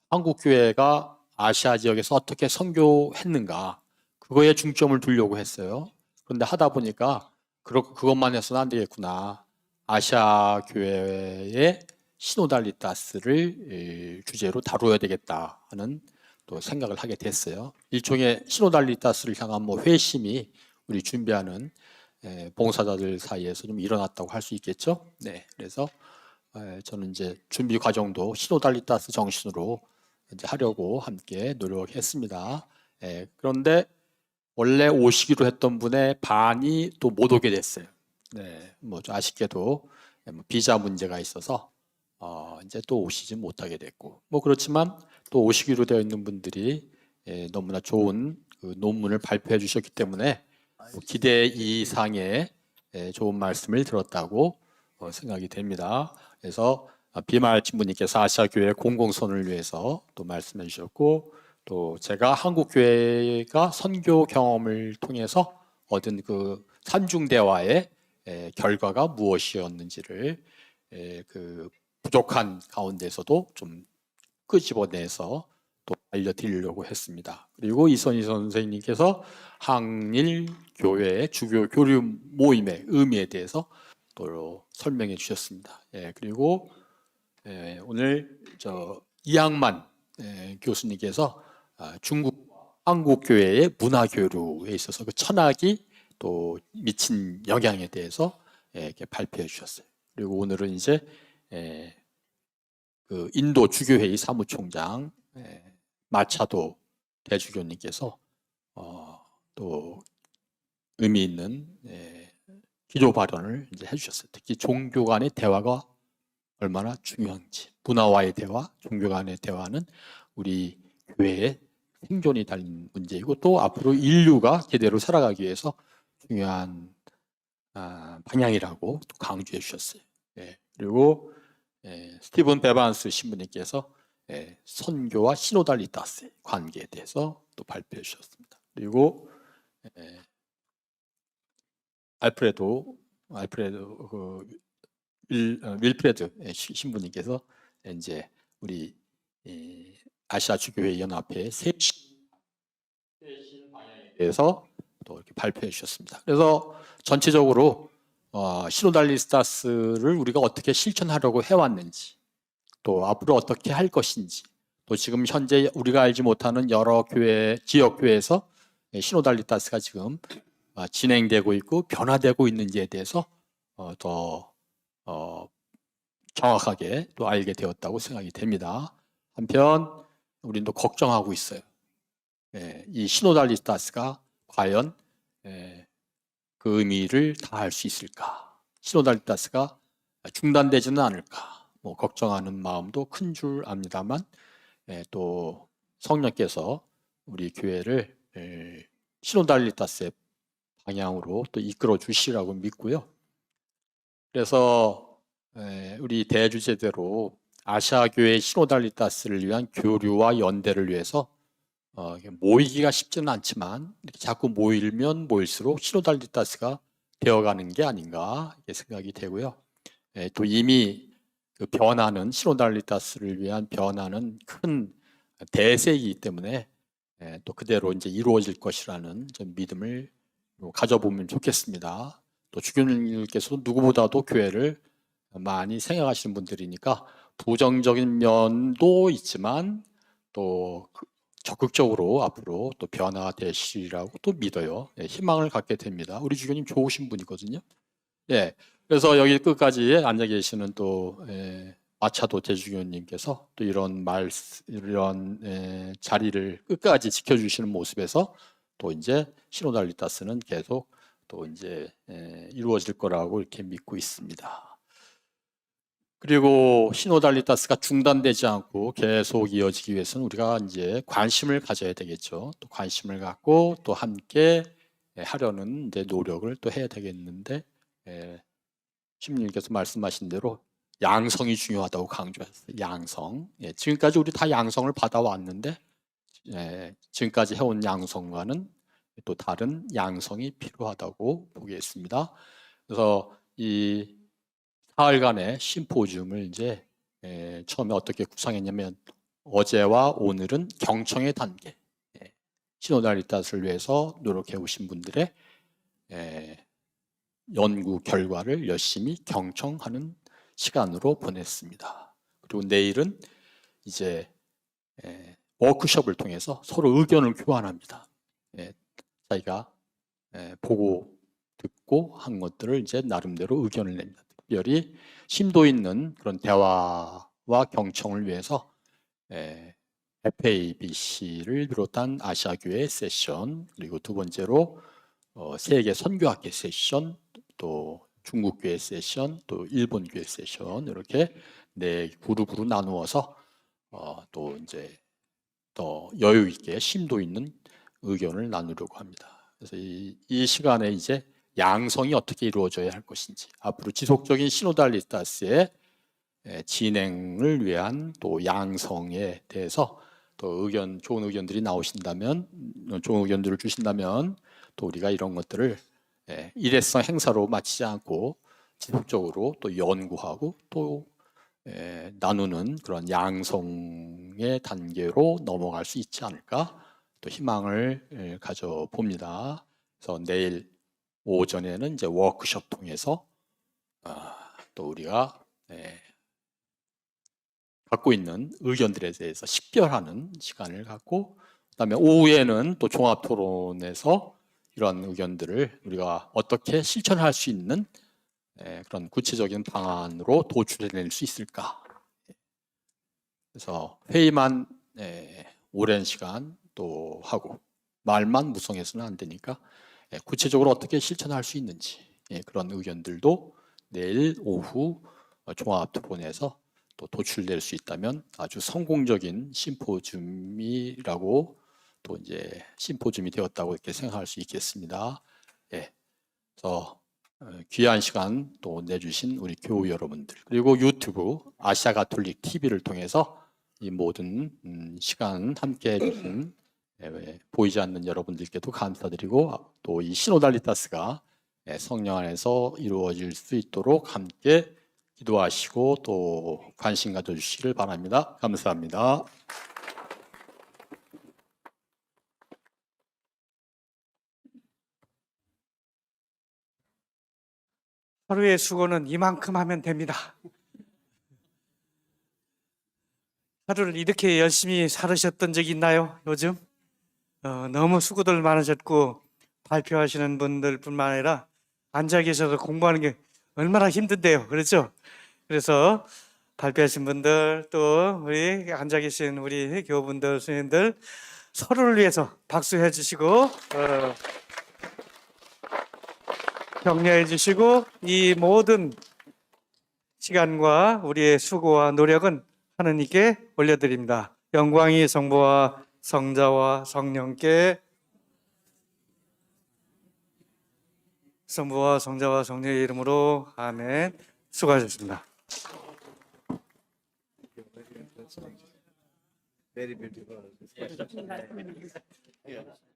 한국 교회가 아시아 지역에서 어떻게 선교했는가 그거에 중점을 두려고 했어요. 그런데 하다 보니까 그것만 해서는 안 되겠구나. 아시아 교회의 시노달리타스를 주제로 다루어야 되겠다 하는 또 생각을 하게 됐어요. 일종의 시노달리타스를 향한 뭐 회심이 우리 준비하는 봉사자들 사이에서 좀 일어났다고 할 수 있겠죠. 네, 그래서 저는 이제 준비 과정도 시노달리타스 정신으로 이제 하려고 함께 노력했습니다. 그런데 원래 오시기로 했던 분의 반이 또 못 오게 됐어요. 네, 뭐 좀 아쉽게도 비자 문제가 있어서 이제 또 오시지 못하게 됐고 뭐 그렇지만 또 오시기로 되어 있는 분들이 너무나 좋은 그 논문을 발표해 주셨기 때문에 기대 이상의 좋은 말씀을 들었다고 생각이 됩니다. 그래서 비말 신부님께서 아시아 교회 공공선을 위해서 또 말씀해 주셨고 또 제가 한국 교회가 선교 경험을 통해서 얻은 그 산중 대화의 결과가 무엇이었는지를 그 부족한 가운데서도 좀 끄집어내서 또 알려드리려고 했습니다. 그리고 이선희 선생님께서 한일 교회의 주교 교류 모임의 의미에 대해서 또 설명해 주셨습니다. 그리고 오늘 이양만 교수님께서 중국 한국 교회의 문화 교류에 있어서 그 천학이 또 미친 영향에 대해서 이렇게 발표해 주셨어요. 그리고 오늘은 이제 그 인도 주교회의 사무총장 마차도 대주교님께서 또 의미 있는 기도 발언을 이제 해주셨어요. 특히 종교 간의 대화가 얼마나 중요한지, 문화와의 대화, 종교 간의 대화는 우리 교회의 생존이 달린 문제이고 또 앞으로 인류가 제대로 살아가기 위해서 중요한 방향이라고 또 강조해 주셨어요. 예, 그리고 스티븐 베반스 신부님께서 선교와 시노달리타스의 관계에 대해서 또 발표해 주셨습니다. 그리고 윌프레드 신부님께서 이제 우리 아시아 주교회 연합회 세신 방향에 대해서 또 이렇게 발표해 주셨습니다. 그래서 전체적으로 시노달리타스를 우리가 어떻게 실천하려고 해왔는지, 또 앞으로 어떻게 할 것인지, 또 지금 현재 우리가 알지 못하는 여러 교회, 지역 교회에서 시노달리타스가 지금 진행되고 있고 변화되고 있는지에 대해서 더 정확하게 또 알게 되었다고 생각이 됩니다. 한편 우리는 또 걱정하고 있어요. 이 시노달리타스가 과연 그 의미를 다할 수 있을까? 시노달리타스가 중단되지는 않을까? 뭐 걱정하는 마음도 큰 줄 압니다만 또 성령께서 우리 교회를 시노달리타스의 방향으로 또 이끌어 주시라고 믿고요. 그래서 우리 대주제대로 아시아 교회 시노달리타스를 위한 교류와 연대를 위해서 모이기가 쉽지는 않지만 이렇게 자꾸 모이면 모일수록 시노달리타스가 되어가는 게 아닌가 이렇게 생각이 되고요. 또 이미 그 변화는 시노달리타스를 위한 변화는 큰 대세이기 때문에 또 그대로 이제 이루어질 것이라는 좀 믿음을 가져보면 좋겠습니다. 또 주교님께서도 누구보다도 교회를 많이 생각하시는 분들이니까 부정적인 면도 있지만 또 적극적으로 앞으로 또 변화되시리라고 또 믿어요. 희망을 갖게 됩니다. 우리 주교님 좋으신 분이거든요. 그래서 여기 끝까지 앉아 계시는 또 마차도 대주교님께서 또 이런 자리를 끝까지 지켜주시는 모습에서 또 이제 시노달리타스는 계속 또 이제 이루어질 거라고 이렇게 믿고 있습니다. 그리고 시노달리타스가 중단되지 않고 계속 이어지기 위해서는 우리가 이제 관심을 가져야 되겠죠. 또 관심을 갖고 또 함께 하려는 이제 노력을 또 해야 되겠는데, 신부님께서 말씀하신 대로 양성이 중요하다고 강조했어요. 양성. 지금까지 우리 다 양성을 받아왔는데, 지금까지 해온 양성과는 또 다른 양성이 필요하다고 보겠습니다. 그래서 이 사흘간의 심포지움을 이제 처음에 어떻게 구상했냐면 어제와 오늘은 경청의 단계, 시노달리타스를 위해서 노력해 오신 분들의 연구 결과를 열심히 경청하는 시간으로 보냈습니다. 그리고 내일은 이제 워크숍을 통해서 서로 의견을 교환합니다. 자기가 보고 듣고 한 것들을 이제 나름대로 의견을 냅니다. 특별히 심도 있는 그런 대화와 경청을 위해서 FABC를 비롯한 아시아교회 세션, 그리고 두 번째로 세계 선교학계 세션, 또 중국교회 세션, 또 일본교회 세션, 이렇게 네 그룹으로 나누어서 또 이제 더 여유 있게 심도 있는 의견을 나누려고 합니다. 그래서 이 시간에 이제 양성이 어떻게 이루어져야 할 것인지, 앞으로 지속적인 시노달리타스의 진행을 위한 또 양성에 대해서 또 좋은 의견들이 나오신다면, 좋은 의견들을 주신다면 또 우리가 이런 것들을 일회성 행사로 마치지 않고 지속적으로 또 연구하고 또 나누는 그런 양성의 단계로 넘어갈 수 있지 않을까 또 희망을 가져봅니다. 그래서 내일 오전에는 이제 워크숍 통해서 또 우리가 갖고 있는 의견들에 대해서 식별하는 시간을 갖고, 그다음에 오후에는 또 종합 토론에서 이런 의견들을 우리가 어떻게 실천할 수 있는 그런 구체적인 방안으로 도출해낼 수 있을까. 그래서 회의만 오랜 시간 또 하고 말만 무성해서는 안 되니까 구체적으로 어떻게 실천할 수 있는지 그런 의견들도 내일 오후 종합 토론에서 또 도출될 수 있다면 아주 성공적인 심포지움이라고 또 이제 심포지움이 되었다고 이렇게 생각할 수 있겠습니다. 예. 그래서 귀한 시간 또 내주신 우리 교우 여러분들, 그리고 유튜브 아시아 가톨릭 TV를 통해서 이 모든 시간 함께 해주신 보이지 않는 여러분들께도 감사드리고, 또 이 시노달리타스가 성령 안에서 이루어질 수 있도록 함께 기도하시고 또 관심 가져주시길 바랍니다. 감사합니다. 하루의 수고는 이만큼 하면 됩니다. 하루를 이렇게 열심히 살으셨던 적 있나요? 요즘? 너무 수고들 많으셨고 발표하시는 분들뿐만 아니라 앉아 계셔서 공부하는 게 얼마나 힘든데요. 그렇죠? 그래서 발표하신 분들, 또 우리 앉아 계신 우리 교우분들, 선생님들 서로를 위해서 박수해 주시고 격려해 주시고, 이 모든 시간과 우리의 수고와 노력은 하느님께 올려드립니다. 영광이 성부와 성자와 성령께, 성부와 성자와 성령의 이름으로 아멘. 수고하셨습니다. Very beautiful.